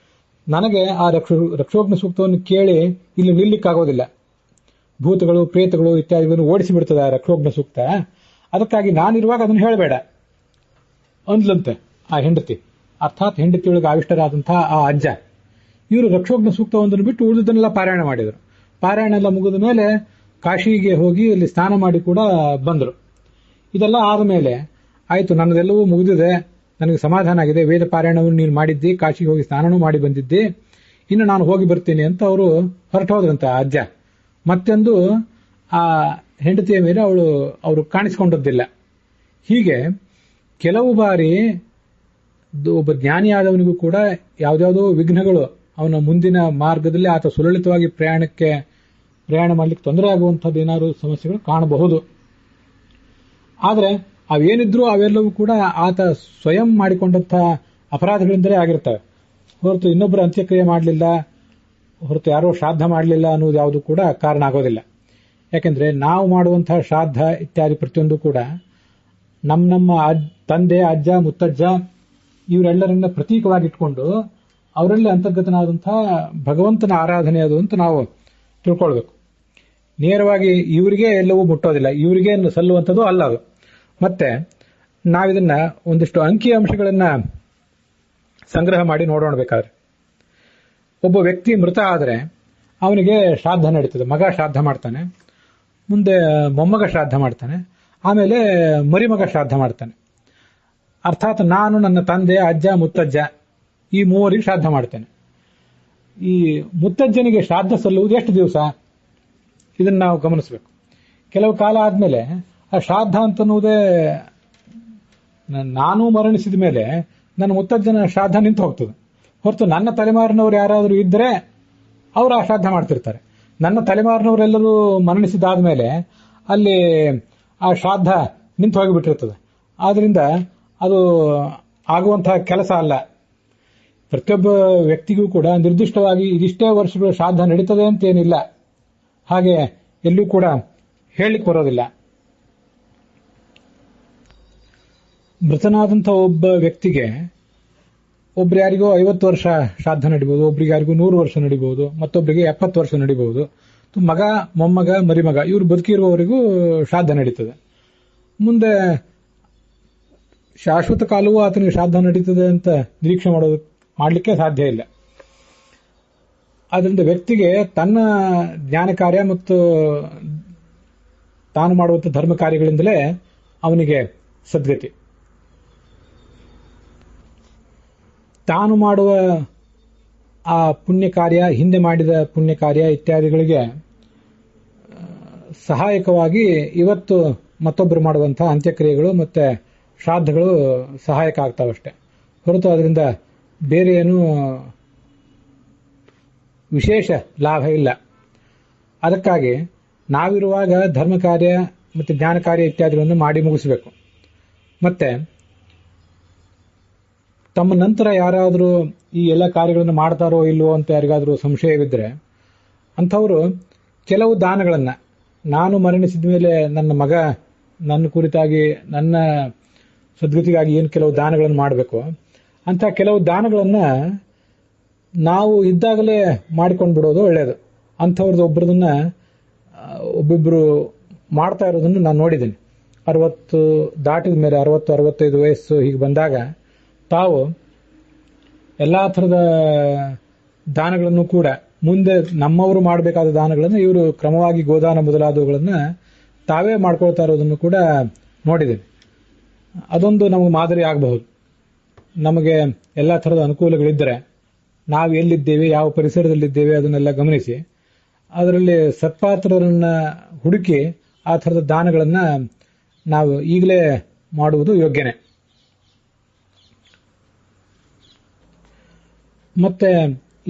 ನನಗೆ ಆ ರಕ್ಷೋಘ್ನ ಸೂಕ್ತವನ್ನು ಕೇಳಿ ಇಲ್ಲಿ ನಿಲ್ಲಿಕ್ಕಾಗೋದಿಲ್ಲ. ಭೂತಗಳು, ಪ್ರೇತಗಳು ಇತ್ಯಾದಿಗಳನ್ನು ಓಡಿಸಿಬಿಡ್ತದೆ ಆ ರಕ್ಷೋಘ್ನ ಸೂಕ್ತ. ಅದಕ್ಕಾಗಿ ನಾನಿರುವಾಗ ಅದನ್ನು ಹೇಳಬೇಡ ಅಂದ್ಲಂತೆ ಆ ಹೆಂಡತಿ. ಅರ್ಥಾತ್ ಹೆಂಡತಿಯೊಳಗೆ ಆವಿಷ್ಟರಾದಂತಹ ಆ ಅಜ್ಜ. ಇವರು ರಕ್ಷೋಘ್ನ ಸೂಕ್ತವೊಂದನ್ನು ಬಿಟ್ಟು ಉಳಿದನ್ನೆಲ್ಲ ಪಾರಾಯಣ ಮಾಡಿದರು. ಪಾರಾಯಣ ಎಲ್ಲ ಮುಗಿದ ಮೇಲೆ ಕಾಶಿಗೆ ಹೋಗಿ ಅಲ್ಲಿ ಸ್ನಾನ ಮಾಡಿ ಕೂಡ ಬಂದರು. ಇದೆಲ್ಲ ಆದ ಮೇಲೆ ಆಯಿತು, ನನ್ನದೆಲ್ಲವೂ ಮುಗಿದಿದೆ, ನನಗೆ ಸಮಾಧಾನ ಆಗಿದೆ, ವೇದ ಪಾರಾಯಣವನ್ನು ನೀನು ಮಾಡಿದ್ದಿ, ಕಾಶಿಗೆ ಹೋಗಿ ಸ್ನಾನನೂ ಮಾಡಿ ಬಂದಿದ್ದಿ, ಇನ್ನು ನಾನು ಹೋಗಿ ಬರ್ತೀನಿ ಅಂತ ಅವರು ಹೊರಟೋದ್ರಂತ ಆ ಅಜ್ಜ. ಮತ್ತೊಂದು ಆ ಹೆಂಡತಿಯ ಮೇಲೆ ಅವರು ಕಾಣಿಸಿಕೊಂಡದ್ದಿಲ್ಲ. ಹೀಗೆ ಕೆಲವು ಬಾರಿ ಒಬ್ಬ ಜ್ಞಾನಿಯಾದವನಿಗೂ ಕೂಡ ಯಾವುದ್ಯಾವುದೋ ವಿಘ್ನಗಳು ಅವನ ಮುಂದಿನ ಮಾರ್ಗದಲ್ಲಿ ಆತ ಸುಲಲಿತವಾಗಿ ಪ್ರಯಾಣ ಮಾಡಲಿಕ್ಕೆ ತೊಂದರೆ ಆಗುವಂಥದ್ದು ಏನಾದರೂ ಸಮಸ್ಯೆಗಳು ಕಾಣಬಹುದು. ಆದರೆ ಅವೇನಿದ್ರೂ ಅವೆಲ್ಲವೂ ಕೂಡ ಆತ ಸ್ವಯಂ ಮಾಡಿಕೊಂಡಂತಹ ಅಪರಾಧಗಳಿಂದಲೇ ಆಗಿರ್ತವೆ ಹೊರತು ಇನ್ನೊಬ್ಬರ ಅಂತ್ಯಕ್ರಿಯೆ ಮಾಡಲಿಲ್ಲ, ಹೊರತು ಯಾರೋ ಶ್ರಾದ್ದ ಮಾಡಲಿಲ್ಲ ಅನ್ನೋದು ಯಾವುದು ಕೂಡ ಕಾರಣ ಆಗೋದಿಲ್ಲ. ಯಾಕೆಂದ್ರೆ ನಾವು ಮಾಡುವಂತಹ ಶ್ರಾದ್ದ ಇತ್ಯಾದಿ ಪ್ರತಿಯೊಂದು ಕೂಡ ನಮ್ಮ ತಂದೆ, ಅಜ್ಜ, ಮುತ್ತಜ್ಜ ಇವರೆಲ್ಲರನ್ನ ಪ್ರತೀಕವಾಗಿಟ್ಕೊಂಡು ಅವರಲ್ಲಿ ಅಂತರ್ಗತನಾದಂತಹ ಭಗವಂತನ ಆರಾಧನೆ ಅದು ಅಂತ ನಾವು ತಿಳ್ಕೊಳ್ಬೇಕು. ನೇರವಾಗಿ ಇವರಿಗೆ ಎಲ್ಲವೂ ಮುಟ್ಟೋದಿಲ್ಲ, ಇವರಿಗೆ ಸಲ್ಲುವಂಥದ್ದು ಅಲ್ಲ ಅದು. ಮತ್ತೆ ನಾವಿದನ್ನ ಒಂದಿಷ್ಟು ಅಂಕಿ ಅಂಶಗಳನ್ನ ಸಂಗ್ರಹ ಮಾಡಿ ನೋಡೋಣ. ಬೇಕಾದ್ರೆ ಒಬ್ಬ ವ್ಯಕ್ತಿ ಮೃತ ಆದರೆ ಅವನಿಗೆ ಶ್ರಾದ್ದ ನಡೀತದೆ. ಮಗ ಶ್ರಾದ್ದ ಮಾಡ್ತಾನೆ, ಮುಂದೆ ಮೊಮ್ಮಗ ಶ್ರಾದ್ದ ಮಾಡ್ತಾನೆ, ಆಮೇಲೆ ಮರಿಮಗ ಶ್ರಾದ್ದ ಮಾಡ್ತಾನೆ. ಅರ್ಥಾತ್ ನಾನು ನನ್ನ ತಂದೆ, ಅಜ್ಜ, ಮುತ್ತಜ್ಜ ಈ ಮೂವರಿಗೆ ಶ್ರಾದ್ದ ಮಾಡ್ತೇನೆ. ಈ ಮುತ್ತಜ್ಜನಿಗೆ ಶ್ರಾದ್ದ ಸಲ್ಲುವುದು ಎಷ್ಟು ದಿವಸ, ಇದನ್ನು ನಾವು ಗಮನಿಸಬೇಕು. ಕೆಲವು ಕಾಲ ಆದ್ಮೇಲೆ ಆ ಶ್ರಾದ್ದ ಅಂತನ್ನುವುದೇ, ನಾನು ಮರಣಿಸಿದ ಮೇಲೆ ನನ್ನ ಮುತ್ತಜ್ಜನ ಶ್ರಾದ್ದ ನಿಂತು ಹೋಗ್ತದೆ. ಹೊರತು ನನ್ನ ತಲೆಮಾರಿನವರು ಯಾರಾದರೂ ಇದ್ದರೆ ಅವರು ಆ ಶ್ರಾದ್ದ ಮಾಡ್ತಿರ್ತಾರೆ. ನನ್ನ ತಲೆಮಾರಿನವರೆಲ್ಲರೂ ಮರಣಿಸಿದಾದ್ಮೇಲೆ ಅಲ್ಲಿ ಆ ಶ್ರಾದ್ದ ನಿಂತು ಹೋಗಿಬಿಟ್ಟಿರ್ತದೆ. ಆದ್ರಿಂದ ಅದು ಆಗುವಂತಹ ಕೆಲಸ ಅಲ್ಲ. ಪ್ರತಿಯೊಬ್ಬ ವ್ಯಕ್ತಿಗೂ ಕೂಡ ನಿರ್ದಿಷ್ಟವಾಗಿ ಇದಿಷ್ಟೇ ವರ್ಷಗಳು ಶ್ರಾದ್ದ ನಡೀತದೆ ಅಂತೇನಿಲ್ಲ, ಹಾಗೆ ಎಲ್ಲೂ ಕೂಡ ಹೇಳಲಿಕ್ಕೆ ಬರೋದಿಲ್ಲ. ಮೃತನಾದಂಥ ಒಬ್ಬ ವ್ಯಕ್ತಿಗೆ ಒಬ್ರು ಯಾರಿಗೋ 50 ವರ್ಷ ಶ್ರಾದ್ದ ನಡಿಬಹುದು, ಒಬ್ರಿಗೆ ಯಾರಿಗೂ 100 ವರ್ಷ ನಡಿಬಹುದು, ಮತ್ತೊಬ್ಬರಿಗೆ 70 ವರ್ಷ ನಡಿಬಹುದು. ಮಗ, ಮೊಮ್ಮಗ, ಮರಿಮಗ ಇವರು ಬದುಕಿರುವವರೆಗೂ ಶ್ರಾದ್ದ ನಡೀತದೆ. ಮುಂದೆ ಶಾಶ್ವತ ಕಾಲವೂ ಆತನಿಗೆ ಶ್ರಾದ್ದ ನಡೀತದೆ ಅಂತ ನಿರೀಕ್ಷೆ ಮಾಡಲಿಕ್ಕೆ ಸಾಧ್ಯ ಇಲ್ಲ. ಆದ್ರಿಂದ ವ್ಯಕ್ತಿಗೆ ತನ್ನ ಜ್ಞಾನ ಕಾರ್ಯ ಮತ್ತು ತಾನು ಮಾಡುವಂಥ ಧರ್ಮ ಕಾರ್ಯಗಳಿಂದಲೇ ಅವನಿಗೆ ಸದ್ಗತಿ. ತಾನು ಮಾಡುವ ಆ ಪುಣ್ಯ ಕಾರ್ಯ, ಹಿಂದೆ ಮಾಡಿದ ಪುಣ್ಯ ಕಾರ್ಯ ಇತ್ಯಾದಿಗಳಿಗೆ ಸಹಾಯಕವಾಗಿ ಇವತ್ತು ಮತ್ತೊಬ್ಬರು ಮಾಡುವಂತಹ ಅಂತ್ಯಕ್ರಿಯೆಗಳು ಮತ್ತೆ ಶ್ರಾದ್ದಗಳು ಸಹಾಯಕ ಆಗ್ತಾವಷ್ಟೆ, ಹೊರತು ಅದರಿಂದ ಬೇರೆ ಏನು ವಿಶೇಷ ಲಾಭ ಇಲ್ಲ. ಅದಕ್ಕಾಗಿ ನಾವಿರುವಾಗ ಧರ್ಮ ಕಾರ್ಯ ಮತ್ತು ಜ್ಞಾನ ಕಾರ್ಯ ಇತ್ಯಾದಿಗಳನ್ನು ಮಾಡಿ ಮುಗಿಸಬೇಕು. ಮತ್ತೆ ತಮ್ಮ ನಂತರ ಯಾರಾದರೂ ಈ ಎಲ್ಲ ಕಾರ್ಯಗಳನ್ನು ಮಾಡ್ತಾರೋ ಇಲ್ವೋ ಅಂತ ಯಾರಿಗಾದರೂ ಸಂಶಯವಿದ್ದರೆ ಅಂಥವರು ಕೆಲವು ದಾನಗಳನ್ನ, ನಾನು ಮರಣಿಸಿದ ಮೇಲೆ ನನ್ನ ಮಗ ನನ್ನ ಕುರಿತಾಗಿ ನನ್ನ ಸದ್ಗತಿಗಾಗಿ ಏನು ಕೆಲವು ದಾನಗಳನ್ನು ಮಾಡಬೇಕು ಅಂತ ಕೆಲವು ದಾನಗಳನ್ನ ನಾವು ಇದ್ದಾಗಲೇ ಮಾಡಿಕೊಂಡು ಬಿಡೋದು ಒಳ್ಳೆಯದು. ಅಂಥವ್ರದ್ದು ಒಬ್ಬೊಬ್ಬರು ಮಾಡ್ತಾ ಇರೋದನ್ನು ನಾನು ನೋಡಿದ್ದೀನಿ. 60 ದಾಟಿದ ಮೇಲೆ 60-65 ವಯಸ್ಸು ಹೀಗೆ ಬಂದಾಗ ತಾವು ಎಲ್ಲ ಥರದ ದಾನಗಳನ್ನು ಕೂಡ ಮುಂದೆ ನಮ್ಮವರು ಮಾಡಬೇಕಾದ ದಾನಗಳನ್ನು ಇವರು ಕ್ರಮವಾಗಿ ಗೋದಾನ ಮೊದಲಾದವುಗಳನ್ನು ತಾವೇ ಮಾಡ್ಕೊಳ್ತಾ ಇರೋದನ್ನು ಕೂಡ ನೋಡಿದ್ದೀನಿ. ಅದೊಂದು ನಮಗೆ ಮಾದರಿ ಆಗಬಹುದು. ನಮಗೆ ಎಲ್ಲ ಥರದ ಅನುಕೂಲಗಳಿದ್ದರೆ ನಾವು ಎಲ್ಲಿದ್ದೇವೆ, ಯಾವ ಪರಿಸರದಲ್ಲಿದ್ದೇವೆ ಅದನ್ನೆಲ್ಲ ಗಮನಿಸಿ ಅದರಲ್ಲಿ ಸತ್ಪಾತ್ರರನ್ನ ಹುಡುಕಿ ಆ ಥರದ ದಾನಗಳನ್ನು ನಾವು ಈಗಲೇ ಮಾಡುವುದು ಯೋಗ್ಯನೇ. ಮತ್ತೆ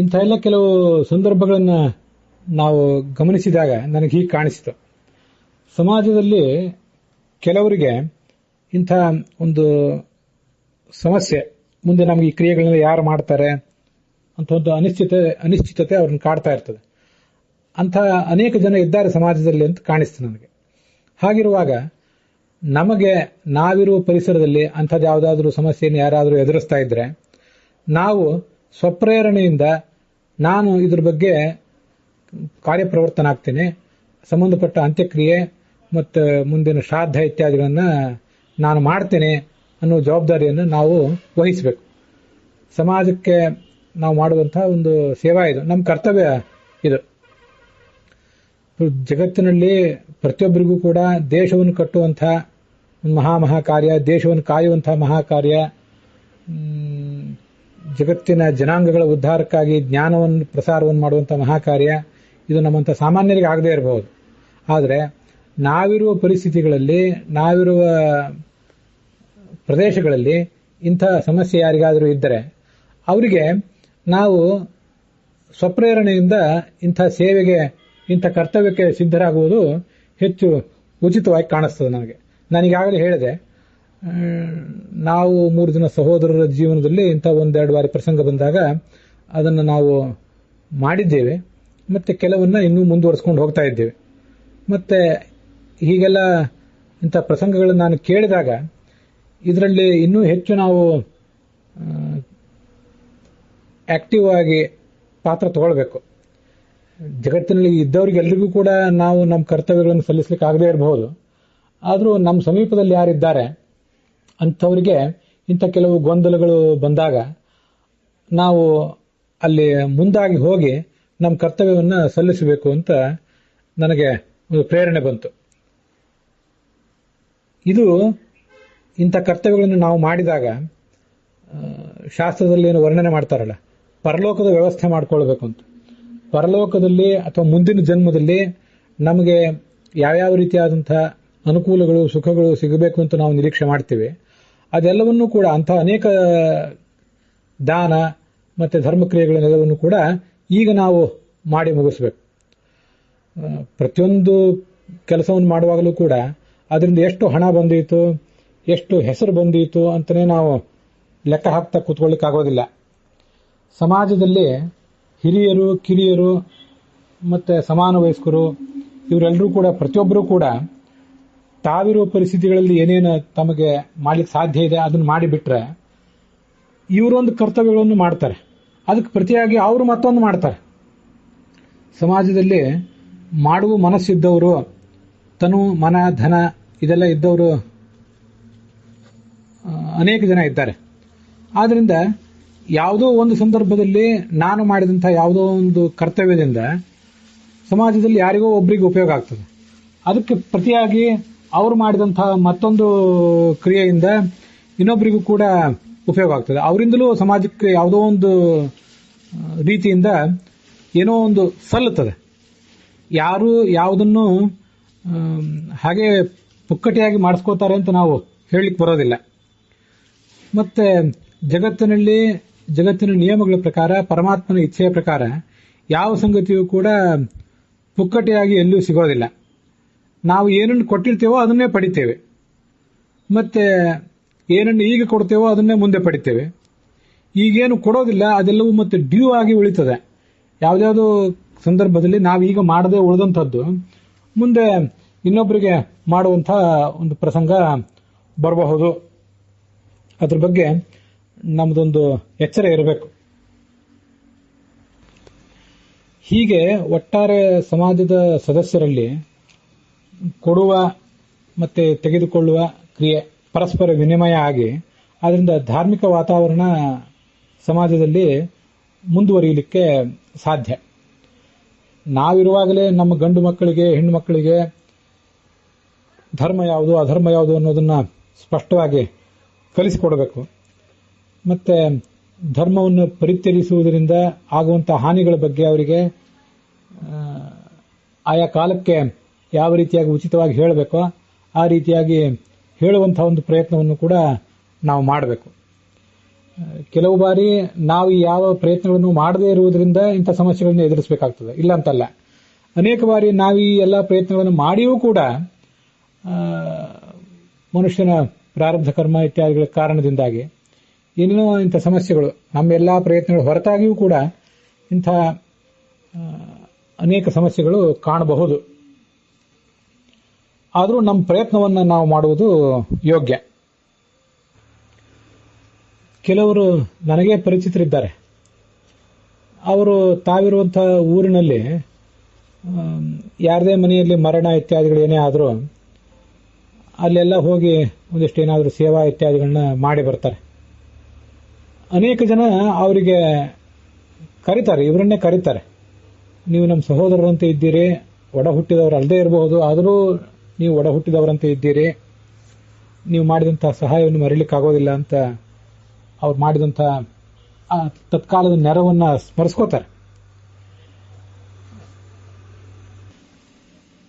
ಇಂಥ ಎಲ್ಲ ಕೆಲವು ಸಂದರ್ಭಗಳನ್ನು ನಾವು ಗಮನಿಸಿದಾಗ ನನಗೆ ಹೀಗೆ ಕಾಣಿಸಿತು. ಸಮಾಜದಲ್ಲಿ ಕೆಲವರಿಗೆ ಇಂಥ ಒಂದು ಸಮಸ್ಯೆ, ಮುಂದೆ ನಮಗೆ ಈ ಕ್ರಿಯೆಗಳನ್ನ ಯಾರು ಮಾಡ್ತಾರೆ ಅಂತ ಒಂದು ಅನಿಶ್ಚಿತತೆ ಅವ್ರನ್ನ ಕಾಡ್ತಾ ಇರ್ತದೆ. ಅಂಥ ಅನೇಕ ಜನ ಇದ್ದಾರೆ ಸಮಾಜದಲ್ಲಿ ಅಂತ ಕಾಣಿಸ್ತು ನನಗೆ. ಹಾಗಿರುವಾಗ ನಮಗೆ ನಾವಿರುವ ಪರಿಸರದಲ್ಲಿ ಅಂಥದ್ದು ಯಾವುದಾದ್ರೂ ಸಮಸ್ಯೆಯನ್ನು ಯಾರಾದರೂ ಎದುರಿಸ್ತಾ ಇದ್ರೆ ನಾವು ಸ್ವಪ್ರೇರಣೆಯಿಂದ ನಾನು ಇದ್ರ ಬಗ್ಗೆ ಕಾರ್ಯಪ್ರವರ್ತನಾಗ್ತೇನೆ, ಸಂಬಂಧಪಟ್ಟ ಅಂತ್ಯಕ್ರಿಯೆ ಮತ್ತು ಮುಂದಿನ ಶ್ರಾದ್ದ ಇತ್ಯಾದಿಗಳನ್ನು ನಾನು ಮಾಡ್ತೇನೆ ಅನ್ನೋ ಜವಾಬ್ದಾರಿಯನ್ನು ನಾವು ವಹಿಸಬೇಕು. ಸಮಾಜಕ್ಕೆ ನಾವು ಮಾಡುವಂತಹ ಒಂದು ಸೇವಾ ಇದು, ನಮ್ಮ ಕರ್ತವ್ಯ ಇದು. ಜಗತ್ತಿನಲ್ಲಿ ಪ್ರತಿಯೊಬ್ಬರಿಗೂ ಕೂಡ ದೇಶವನ್ನು ಕಟ್ಟುವಂತಹ ಮಹಾ ಕಾರ್ಯ, ದೇಶವನ್ನು ಕಾಯುವಂತಹ ಮಹಾ ಕಾರ್ಯ, ಜಗತ್ತಿನ ಜನಾಂಗಗಳ ಉದ್ಧಾರಕ್ಕಾಗಿ ಜ್ಞಾನವನ್ನು ಪ್ರಸಾರವನ್ನು ಮಾಡುವಂತಹ ಮಹಾ ಕಾರ್ಯ ಇದು ನಮ್ಮಂಥ ಸಾಮಾನ್ಯರಿಗೆ ಆಗದೇ ಇರಬಹುದು. ಆದರೆ ನಾವಿರುವ ಪರಿಸ್ಥಿತಿಗಳಲ್ಲಿ, ನಾವಿರುವ ಪ್ರದೇಶಗಳಲ್ಲಿ ಇಂಥ ಸಮಸ್ಯೆ ಯಾರಿಗಾದರೂ ಇದ್ದರೆ ಅವರಿಗೆ ನಾವು ಸ್ವಪ್ರೇರಣೆಯಿಂದ ಇಂಥ ಸೇವೆಗೆ, ಇಂಥ ಕರ್ತವ್ಯಕ್ಕೆ ಸಿದ್ಧರಾಗುವುದು ಹೆಚ್ಚು ಉಚಿತವಾಗಿ ಕಾಣಿಸ್ತದೆ ನನಗೆ. ನಾನೀಗಾಗಲೇ ಹೇಳಿದೆ, ನಾವು 3 ಜನ ಸಹೋದರರ ಜೀವನದಲ್ಲಿ ಇಂಥ 1-2 ಬಾರಿ ಪ್ರಸಂಗ ಬಂದಾಗ ಅದನ್ನು ನಾವು ಮಾಡಿದ್ದೇವೆ, ಮತ್ತೆ ಕೆಲವನ್ನ ಇನ್ನೂ ಮುಂದುವರಿಸ್ಕೊಂಡು ಹೋಗ್ತಾ ಇದ್ದೇವೆ. ಮತ್ತೆ ಹೀಗೆಲ್ಲ ಇಂಥ ಪ್ರಸಂಗಗಳನ್ನು ನಾನು ಕೇಳಿದಾಗ ಇದರಲ್ಲಿ ಇನ್ನೂ ಹೆಚ್ಚು ನಾವು ಆಕ್ಟಿವ್ ಆಗಿ ಪಾತ್ರ ತಗೊಳ್ಬೇಕು. ಜಗತ್ತಿನಲ್ಲಿ ಇದ್ದವರಿಗೆಲ್ಲರಿಗೂ ಕೂಡ ನಾವು ನಮ್ಮ ಕರ್ತವ್ಯಗಳನ್ನು ಸಲ್ಲಿಸಲಿಕ್ಕೆ ಆಗದೇ ಇರಬಹುದು. ಆದರೂ ನಮ್ಮ ಸಮೀಪದಲ್ಲಿ ಯಾರಿದ್ದಾರೆ ಅಂಥವರಿಗೆ ಇಂಥ ಕೆಲವು ಗೊಂದಲಗಳು ಬಂದಾಗ ನಾವು ಅಲ್ಲಿ ಮುಂದಾಗಿ ಹೋಗಿ ನಮ್ಮ ಕರ್ತವ್ಯವನ್ನು ಸಲ್ಲಿಸಬೇಕು ಅಂತ ನನಗೆ ಒಂದು ಪ್ರೇರಣೆ ಬಂತು. ಇದು ಇಂಥ ಕರ್ತವ್ಯಗಳನ್ನು ನಾವು ಮಾಡಿದಾಗ ಶಾಸ್ತ್ರದಲ್ಲಿ ಏನು ವರ್ಣನೆ ಮಾಡ್ತಾರಲ್ಲ, ಪರಲೋಕದ ವ್ಯವಸ್ಥೆ ಮಾಡ್ಕೊಳ್ಬೇಕು ಅಂತ. ಪರಲೋಕದಲ್ಲಿ ಅಥವಾ ಮುಂದಿನ ಜನ್ಮದಲ್ಲಿ ನಮಗೆ ಯಾವ್ಯಾವ ರೀತಿಯಾದಂಥ ಅನುಕೂಲಗಳು, ಸುಖಗಳು ಸಿಗಬೇಕು ಅಂತ ನಾವು ನಿರೀಕ್ಷೆ ಮಾಡ್ತೀವಿ. ಅದೆಲ್ಲವನ್ನೂ ಕೂಡ ಅಂಥ ಅನೇಕ ದಾನ ಮತ್ತು ಧರ್ಮಕ್ರಿಯೆಗಳನ್ನೆಲ್ಲವನ್ನು ಕೂಡ ಈಗ ನಾವು ಮಾಡಿ ಮುಗಿಸ್ಬೇಕು. ಪ್ರತಿಯೊಂದು ಕೆಲಸವನ್ನು ಮಾಡುವಾಗಲೂ ಕೂಡ ಅದರಿಂದ ಎಷ್ಟು ಹಣ ಬಂದೀತು, ಎಷ್ಟು ಹೆಸರು ಬಂದೀತು ಅಂತಲೇ ನಾವು ಲೆಕ್ಕ ಹಾಕ್ತಾ ಕೂತ್ಕೊಳ್ಳಿಕ್ಕಾಗೋದಿಲ್ಲ. ಸಮಾಜದಲ್ಲಿ ಹಿರಿಯರು, ಕಿರಿಯರು ಮತ್ತು ಸಮಾನ ವಯಸ್ಕರು ಇವರೆಲ್ಲರೂ ಕೂಡ, ಪ್ರತಿಯೊಬ್ಬರೂ ಕೂಡ ತಾವಿರುವ ಪರಿಸ್ಥಿತಿಗಳಲ್ಲಿ ಏನೇನು ತಮಗೆ ಮಾಡ್ಲಿಕ್ಕೆ ಸಾಧ್ಯ ಇದೆ ಅದನ್ನು ಮಾಡಿಬಿಟ್ರೆ ಇವರೊಂದು ಕರ್ತವ್ಯಗಳನ್ನು ಮಾಡ್ತಾರೆ, ಅದಕ್ಕೆ ಪ್ರತಿಯಾಗಿ ಅವರು ಮತ್ತೊಂದು ಮಾಡ್ತಾರೆ. ಸಮಾಜದಲ್ಲಿ ಮಾಡುವ ಮನಸ್ಸಿದ್ದವರು, ತನು ಮನ ಧನ ಇದೆಲ್ಲ ಇದ್ದವರು ಅನೇಕ ಜನ ಇದ್ದಾರೆ. ಆದ್ರಿಂದ ಯಾವುದೋ ಒಂದು ಸಂದರ್ಭದಲ್ಲಿ ನಾನು ಮಾಡಿದಂಥ ಯಾವುದೋ ಒಂದು ಕರ್ತವ್ಯದಿಂದ ಸಮಾಜದಲ್ಲಿ ಯಾರಿಗೋ ಒಬ್ಬರಿಗೆ ಉಪಯೋಗ ಆಗ್ತದೆ. ಅದಕ್ಕೆ ಪ್ರತಿಯಾಗಿ ಅವರು ಮಾಡಿದಂತಹ ಮತ್ತೊಂದು ಕ್ರಿಯೆಯಿಂದ ಇನ್ನೊಬ್ಬರಿಗೂ ಕೂಡ ಉಪಯೋಗ ಆಗ್ತದೆ. ಅವರಿಂದಲೂ ಸಮಾಜಕ್ಕೆ ಯಾವುದೋ ಒಂದು ರೀತಿಯಿಂದ ಏನೋ ಒಂದು ಸಲ್ಲುತ್ತದೆ. ಯಾರು ಯಾವುದನ್ನು ಹಾಗೆ ಪುಕ್ಕಟೆಯಾಗಿ ಮಾಡಿಸ್ಕೋತಾರೆ ಅಂತ ನಾವು ಹೇಳಲಿಕ್ಕೆ ಬರೋದಿಲ್ಲ. ಮತ್ತೆ ಜಗತ್ತಿನ ನಿಯಮಗಳ ಪ್ರಕಾರ, ಪರಮಾತ್ಮನ ಇಚ್ಛೆಯ ಪ್ರಕಾರ ಯಾವ ಸಂಗತಿಯೂ ಕೂಡ ಪುಕ್ಕಟೆಯಾಗಿ ಎಲ್ಲೂ ಸಿಗೋದಿಲ್ಲ. ನಾವು ಏನನ್ನು ಕೊಟ್ಟಿರ್ತೇವೋ ಅದನ್ನೇ ಪಡಿತೇವೆ, ಮತ್ತೆ ಏನನ್ನು ಈಗ ಕೊಡ್ತೇವೋ ಅದನ್ನೇ ಮುಂದೆ ಪಡಿತೇವೆ. ಈಗೇನು ಕೊಡೋದಿಲ್ಲ ಅದೆಲ್ಲವೂ ಮತ್ತೆ ಡ್ಯೂ ಆಗಿ ಉಳಿತದೆ. ಯಾವುದ್ಯಾವುದೋ ಸಂದರ್ಭದಲ್ಲಿ ನಾವೀಗ ಮಾಡದೆ ಉಳಿದಂಥದ್ದು ಮುಂದೆ ಇನ್ನೊಬ್ಬರಿಗೆ ಮಾಡುವಂಥ ಒಂದು ಪ್ರಸಂಗ ಬರಬಹುದು. ಅದ್ರ ಬಗ್ಗೆ ನಮ್ದೊಂದು ಎಚ್ಚರ ಇರಬೇಕು. ಹೀಗೆ ಒಟ್ಟಾರೆ ಸಮಾಜದ ಸದಸ್ಯರಲ್ಲಿ ಕೊಡುವ ಮತ್ತೆ ತೆಗೆದುಕೊಳ್ಳುವ ಕ್ರಿಯೆ ಪರಸ್ಪರ ವಿನಿಮಯ ಆಗಿ ಅದರಿಂದ ಧಾರ್ಮಿಕ ವಾತಾವರಣ ಸಮಾಜದಲ್ಲಿ ಮುಂದುವರಿಯಲಿಕ್ಕೆ ಸಾಧ್ಯ. ನಾವಿರುವಾಗಲೇ ನಮ್ಮ ಗಂಡು ಮಕ್ಕಳಿಗೆ ಹೆಣ್ಣು ಮಕ್ಕಳಿಗೆ ಧರ್ಮ ಯಾವುದು ಅಧರ್ಮ ಯಾವುದು ಅನ್ನೋದನ್ನ ಸ್ಪಷ್ಟವಾಗಿ ಕಲಿಸಿಕೊಡಬೇಕು. ಮತ್ತೆ ಧರ್ಮವನ್ನು ಪರಿತ್ಯಜಿಸುವುದರಿಂದ ಆಗುವಂತಹ ಹಾನಿಗಳ ಬಗ್ಗೆ ಅವರಿಗೆ ಆಯಾ ಕಾಲಕ್ಕೆ ಯಾವ ರೀತಿಯಾಗಿ ಉಚಿತವಾಗಿ ಹೇಳಬೇಕೋ ಆ ರೀತಿಯಾಗಿ ಹೇಳುವಂತಹ ಒಂದು ಪ್ರಯತ್ನವನ್ನು ಕೂಡ ನಾವು ಮಾಡಬೇಕು. ಕೆಲವು ಬಾರಿ ನಾವು ಯಾವ ಪ್ರಯತ್ನಗಳನ್ನು ಮಾಡದೇ ಇರುವುದರಿಂದ ಇಂಥ ಸಮಸ್ಯೆಗಳನ್ನು ಎದುರಿಸಬೇಕಾಗ್ತದೆ, ಇಲ್ಲ ಅಂತಲ್ಲ. ಅನೇಕ ಬಾರಿ ನಾವು ಈ ಎಲ್ಲ ಪ್ರಯತ್ನಗಳನ್ನು ಮಾಡಿಯೂ ಕೂಡ ಮನುಷ್ಯನ ಪ್ರಾರಬ್ಧ ಕರ್ಮ ಇತ್ಯಾದಿಗಳ ಕಾರಣದಿಂದಾಗಿ ಏನೇನೋ ಇಂಥ ಸಮಸ್ಯೆಗಳು ನಮ್ಮೆಲ್ಲ ಪ್ರಯತ್ನಗಳ ಹೊರತಾಗಿಯೂ ಕೂಡ ಇಂಥ ಅನೇಕ ಸಮಸ್ಯೆಗಳು ಕಾಣಬಹುದು. ಆದರೂ ನಮ್ಮ ಪ್ರಯತ್ನವನ್ನು ನಾವು ಮಾಡುವುದು ಯೋಗ್ಯ. ಕೆಲವರು ನನಗೆ ಪರಿಚಿತರಿದ್ದಾರೆ. ಅವರು ತಾವಿರುವಂತಹ ಊರಿನಲ್ಲಿ ಯಾರದೇ ಮನೆಯಲ್ಲಿ ಮರಣ ಇತ್ಯಾದಿಗಳೇನೇ ಆದರೂ ಅಲ್ಲೆಲ್ಲ ಹೋಗಿ ಒಂದಿಷ್ಟು ಏನಾದರೂ ಸೇವಾ ಇತ್ಯಾದಿಗಳನ್ನ ಮಾಡಿ ಬರ್ತಾರೆ. ಅನೇಕ ಜನ ಅವರಿಗೆ ಕರೀತಾರೆ, ಇವರನ್ನೇ ಕರೀತಾರೆ. ನೀವು ನಮ್ಮ ಸಹೋದರರಂತೆ ಇದ್ದೀರಿ, ಒಡ ಹುಟ್ಟಿದವರು ಅಲ್ಲದೆ ಇರಬಹುದು, ಆದರೂ ನೀವು ಒಡ ಹುಟ್ಟಿದವರಂತೆ ಇದ್ದೀರಿ, ನೀವು ಮಾಡಿದಂತಹ ಸಹಾಯವನ್ನು ಮರೀಲಿಕ್ಕಾಗೋದಿಲ್ಲ ಅಂತ ಅವ್ರು ಮಾಡಿದಂಥ ತತ್ಕಾಲದ ನೆರವನ್ನ ಸ್ಮರಿಸ್ಕೋತಾರೆ.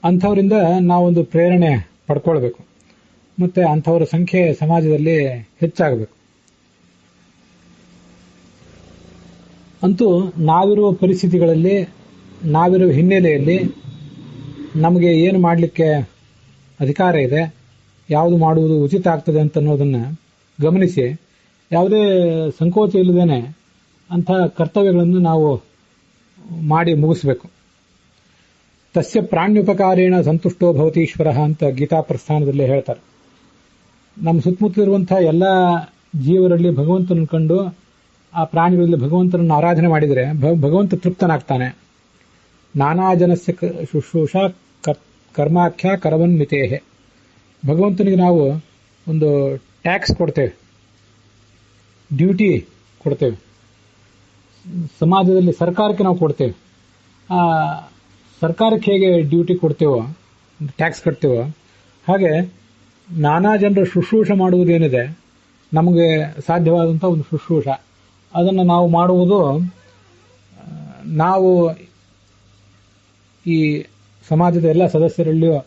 ಅಂಥವರಿಂದ ನಾವೊಂದು ಪ್ರೇರಣೆ ಪಡ್ಕೊಳ್ಬೇಕು. ಮತ್ತೆ ಅಂಥವರ ಸಂಖ್ಯೆ ಸಮಾಜದಲ್ಲಿ ಹೆಚ್ಚಾಗಬೇಕು. ಅಂತೂ ನಾವಿರುವ ಪರಿಸ್ಥಿತಿಗಳಲ್ಲಿ, ನಾವಿರುವ ಹಿನ್ನೆಲೆಯಲ್ಲಿ ನಮಗೆ ಏನು ಮಾಡಲಿಕ್ಕೆ ಅಧಿಕಾರ ಇದೆ, ಯಾವುದು ಮಾಡುವುದು ಉಚಿತ ಆಗ್ತದೆ ಅಂತ ಅನ್ನೋದನ್ನು ಗಮನಿಸಿ ಯಾವುದೇ ಸಂಕೋಚ ಇಲ್ಲದೇನೆ ಅಂಥ ಕರ್ತವ್ಯಗಳನ್ನು ನಾವು ಮಾಡಿ ಮುಗಿಸಬೇಕು. ತಸ್ಯ ಪ್ರಾಣ್ಯುಪಕಾರೇಣ ಸಂತುಷ್ಟೋ ಭವತೀಶ್ವರ ಅಂತ ಗೀತಾ ಪ್ರಸ್ಥಾನದಲ್ಲಿ ಹೇಳ್ತಾರೆ. ನಮ್ಮ ಸುತ್ತಮುತ್ತಲಿರುವಂತಹ ಎಲ್ಲ ಜೀವರಲ್ಲಿ ಭಗವಂತನನ್ನು ಕಂಡು ಆ ಪ್ರಾಣಿಗಳಲ್ಲಿ ಭಗವಂತನನ್ನು ಆರಾಧನೆ ಮಾಡಿದರೆ ಭಗವಂತ ತೃಪ್ತನಾಗ್ತಾನೆ. ನಾನಾ ಜನಸ್ಯ ಶುಶ್ರೂಷಾ ಕರ್ಮಾಖ್ಯ ಕರವನ್ಮಿತೇಹೆ. ಭಗವಂತನಿಗೆ ನಾವು ಒಂದು ಟ್ಯಾಕ್ಸ್ ಕೊಡ್ತೇವೆ, ಡ್ಯೂಟಿ ಕೊಡ್ತೇವೆ. ಸಮಾಜದಲ್ಲಿ ಸರ್ಕಾರಕ್ಕೆ ನಾವು ಕೊಡ್ತೇವೆ. ಆ ಸರ್ಕಾರಕ್ಕೆ ಹೇಗೆ ಡ್ಯೂಟಿ ಕೊಡ್ತೇವೋ, ಟ್ಯಾಕ್ಸ್ ಕಟ್ತೇವೋ, ಹಾಗೆ ನಾನಾ ಜನರ ಶುಶ್ರೂಷ ಮಾಡುವುದೇನಿದೆ ನಮಗೆ ಸಾಧ್ಯವಾದಂಥ ಒಂದು ಶುಶ್ರೂಷ, ಅದನ್ನು ನಾವು ಮಾಡುವುದು ನಾವು ಈ ಸಮಾಜದ ಎಲ್ಲ ಸದಸ್ಯರಲ್ಲಿಯೂ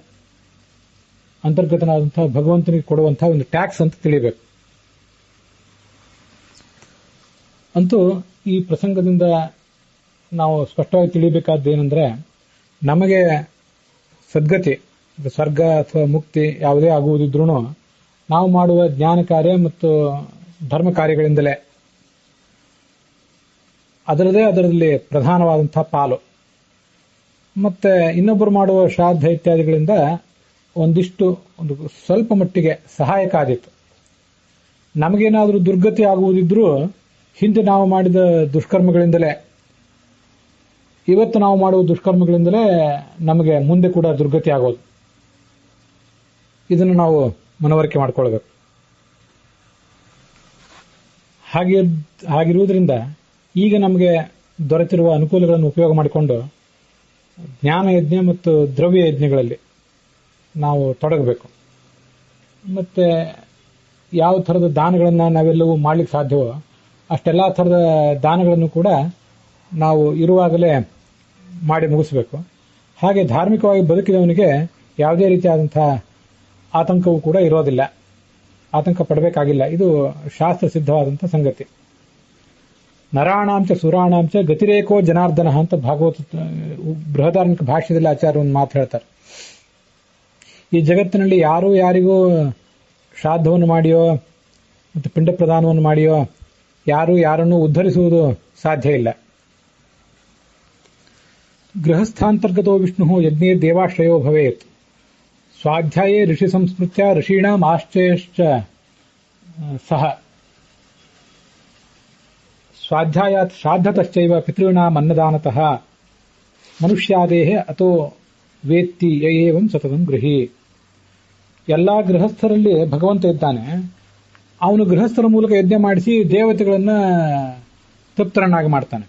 ಅಂತರ್ಗತನಾದಂತಹ ಭಗವಂತನಿಗೆ ಕೊಡುವಂತಹ ಒಂದು ಟ್ಯಾಕ್ಸ್ ಅಂತ ತಿಳಿಬೇಕು. ಅಂತೂ ಈ ಪ್ರಸಂಗದಿಂದ ನಾವು ಸ್ಪಷ್ಟವಾಗಿ ತಿಳಿಬೇಕಾದ್ದೇನೆಂದ್ರೆ, ನಮಗೆ ಸದ್ಗತಿ, ಸ್ವರ್ಗ ಅಥವಾ ಮುಕ್ತಿ ಯಾವುದೇ ಆಗುವುದಿದ್ರೂ ನಾವು ಮಾಡುವ ಜ್ಞಾನ ಕಾರ್ಯ ಮತ್ತು ಧರ್ಮ ಕಾರ್ಯಗಳಿಂದಲೇ. ಅದರಲ್ಲಿ ಪ್ರಧಾನವಾದಂತಹ ಪಾಲು. ಮತ್ತೆ ಇನ್ನೊಬ್ಬರು ಮಾಡುವ ಶ್ರಾದ್ದ ಇತ್ಯಾದಿಗಳಿಂದ ಒಂದು ಸ್ವಲ್ಪ ಮಟ್ಟಿಗೆ ಸಹಾಯಕ ಆದೀತು. ನಮಗೇನಾದರೂ ದುರ್ಗತಿ ಆಗುವುದಿದ್ರೂ ಹಿಂದೆ ನಾವು ಮಾಡಿದ ದುಷ್ಕರ್ಮಗಳಿಂದಲೇ, ಇವತ್ತು ನಾವು ಮಾಡುವ ದುಷ್ಕರ್ಮಗಳಿಂದಲೇ ನಮಗೆ ಮುಂದೆ ಕೂಡ ದುರ್ಗತಿ ಆಗೋದು. ಇದನ್ನು ನಾವು ಮನವರಿಕೆ ಮಾಡಿಕೊಳ್ಬೇಕು. ಹಾಗಿರುವುದರಿಂದ ಈಗ ನಮಗೆ ದೊರೆತಿರುವ ಅನುಕೂಲಗಳನ್ನು ಉಪಯೋಗ ಮಾಡಿಕೊಂಡು ಜ್ಞಾನ ಯಜ್ಞ ಮತ್ತು ದ್ರವ್ಯ ಯಜ್ಞಗಳಲ್ಲಿ ನಾವು ತೊಡಗಬೇಕು. ಮತ್ತೆ ಯಾವ ಥರದ ದಾನಗಳನ್ನು ನಾವೆಲ್ಲವೂ ಮಾಡಲಿಕ್ಕೆ ಸಾಧ್ಯವೋ ಅಷ್ಟೆಲ್ಲ ಥರದ ದಾನಗಳನ್ನು ಕೂಡ ನಾವು ಇರುವಾಗಲೇ ಮಾಡಿ ಮುಗಿಸಬೇಕು. ಹಾಗೆ ಧಾರ್ಮಿಕವಾಗಿ ಬದುಕಿದವನಿಗೆ ಯಾವುದೇ ರೀತಿಯಾದಂತಹ ಆತಂಕವೂ ಕೂಡ ಇರೋದಿಲ್ಲ, ಆತಂಕ ಪಡಬೇಕಾಗಿಲ್ಲ. ಇದು ಶಾಸ್ತ್ರ ಸಿದ್ಧವಾದಂಥ ಸಂಗತಿ. ನರಾಣಾಂಚ ಸುರಾಣಾಂಚ ಗತಿರೇಕೋ ಜನಾರ್ದನ ಅಂತ ಭಾಗವತ ಬೃಹದಾರಣ್ಯಕ ಭಾಷ್ಯದಲ್ಲಿ ಆಚಾರ್ಯ ಒಂದು ಮಾತು ಹೇಳ್ತಾರೆ. ಈ ಜಗತ್ತಿನಲ್ಲಿ ಯಾರೂ ಯಾರಿಗೂ ಶ್ರಾದ್ದವನ್ನು ಮಾಡಿಯೋ ಮತ್ತು ಪಿಂಡ ಪ್ರದಾನವನ್ನು ಮಾಡಿಯೋ ಯಾರು ಯಾರನ್ನು ಉದ್ಧರಿಸುವುದು ಸಾಧ್ಯ ಇಲ್ಲ. ಗೃಹಸ್ಥಾಂತರ್ಗತೋ ವಿಷ್ಣು ಯಜ್ಞೇ ದೇವಾಶ್ರಯೋ ಭವೇತ್. ಸ್ವಾಧ್ಯಾಯೇ ಋಷಿ ಸಂಸ್ಮೃತ್ಯ ಋಷೀಣಾಂ ಆಶ್ರಯಶ್ಚ ಸಹ. ಸ್ವಾಧ್ಯಾಯಾತ್ ಶ್ರಾದ್ದತಶ್ಚೈವ ಪಿತॄಣಾಂ ಅನ್ನದಾನತಃ ಮನುಷ್ಯಾದೇಹ ಅತೋ ವೇತ್ತಿ ಏವಂ ಸತತಂ ಗೃಹಿ. ಎಲ್ಲಾ ಗೃಹಸ್ಥರಲ್ಲಿ ಭಗವಂತ ಇದ್ದಾನೆ. ಅವನು ಗೃಹಸ್ಥರ ಮೂಲಕ ಯಜ್ಞ ಮಾಡಿಸಿ ದೇವತೆಗಳನ್ನ ತೃಪ್ತರನ್ನಾಗಿ ಮಾಡ್ತಾನೆ.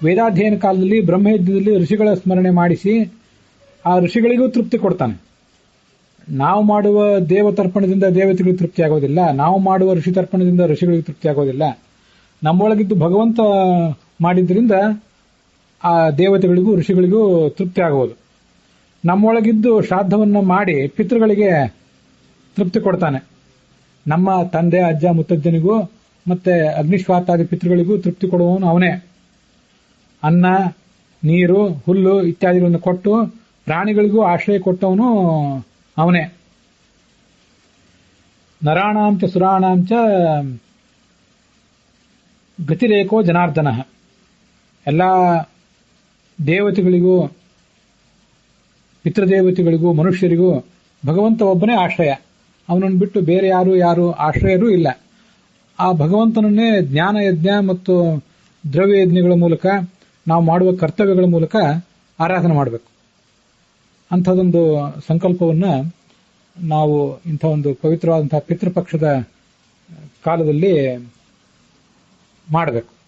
ವೇದಾಧ್ಯಯನ ಕಾಲದಲ್ಲಿ ಬ್ರಹ್ಮಯಜ್ಞದಲ್ಲಿ ಋಷಿಗಳ ಸ್ಮರಣೆ ಮಾಡಿಸಿ ಆ ಋಷಿಗಳಿಗೂ ತೃಪ್ತಿ ಕೊಡ್ತಾನೆ. ನಾವು ಮಾಡುವ ದೇವತರ್ಪಣದಿಂದ ದೇವತೆಗಳಿಗೆ ತೃಪ್ತಿ ಆಗೋದಿಲ್ಲ, ನಾವು ಮಾಡುವ ಋಷಿ ತರ್ಪಣದಿಂದ ಋಷಿಗಳಿಗೆ ತೃಪ್ತಿ ಆಗೋದಿಲ್ಲ. ನಮ್ಮೊಳಗಿದ್ದು ಭಗವಂತ ಮಾಡಿದ್ರಿಂದ ಆ ದೇವತೆಗಳಿಗೂ ಋಷಿಗಳಿಗೂ ತೃಪ್ತಿ ಆಗುವುದು. ನಮ್ಮೊಳಗಿದ್ದು ಶ್ರಾದ್ದವನ್ನು ಮಾಡಿ ಪಿತೃಗಳಿಗೆ ತೃಪ್ತಿ ಕೊಡ್ತಾನೆ. ನಮ್ಮ ತಂದೆ ಅಜ್ಜ ಮುತ್ತಜ್ಜನಿಗೂ ಮತ್ತೆ ಅಗ್ನಿಶ್ವಾತಾದಿ ಪಿತೃಗಳಿಗೂ ತೃಪ್ತಿ ಕೊಡುವವನು ಅವನೇ. ಅನ್ನ, ನೀರು, ಹುಲ್ಲು ಇತ್ಯಾದಿಗಳನ್ನು ಕೊಟ್ಟು ಪ್ರಾಣಿಗಳಿಗೂ ಆಶ್ರಯ ಕೊಟ್ಟವನು ಅವನೇ. ನರಾಣಾಂಚ ಸುರಾಣಾಂಚ ಗತಿರೇಕೋ ಜನಾರ್ದನ. ಎಲ್ಲ ದೇವತೆಗಳಿಗೂ ಪಿತೃದೇವತೆಗಳಿಗೂ ಮನುಷ್ಯರಿಗೂ ಭಗವಂತ ಒಬ್ಬನೇ ಆಶ್ರಯ. ಅವನನ್ನು ಬಿಟ್ಟು ಬೇರೆ ಯಾರು ಆಶ್ರಯರೂ ಇಲ್ಲ. ಆ ಭಗವಂತನನ್ನೇ ಜ್ಞಾನ ಯಜ್ಞ ಮತ್ತು ದ್ರವ್ಯ ಯಜ್ಞಗಳ ಮೂಲಕ ನಾವು ಮಾಡುವ ಕರ್ತವ್ಯಗಳ ಮೂಲಕ ಆರಾಧನೆ ಮಾಡಬೇಕು. ಅಂಥದೊಂದು ಸಂಕಲ್ಪವನ್ನ ನಾವು ಇಂಥ ಒಂದು ಪವಿತ್ರವಾದಂತಹ ಪಿತೃಪಕ್ಷದ ಕಾಲದಲ್ಲಿ ಮಾಡಬೇಕು.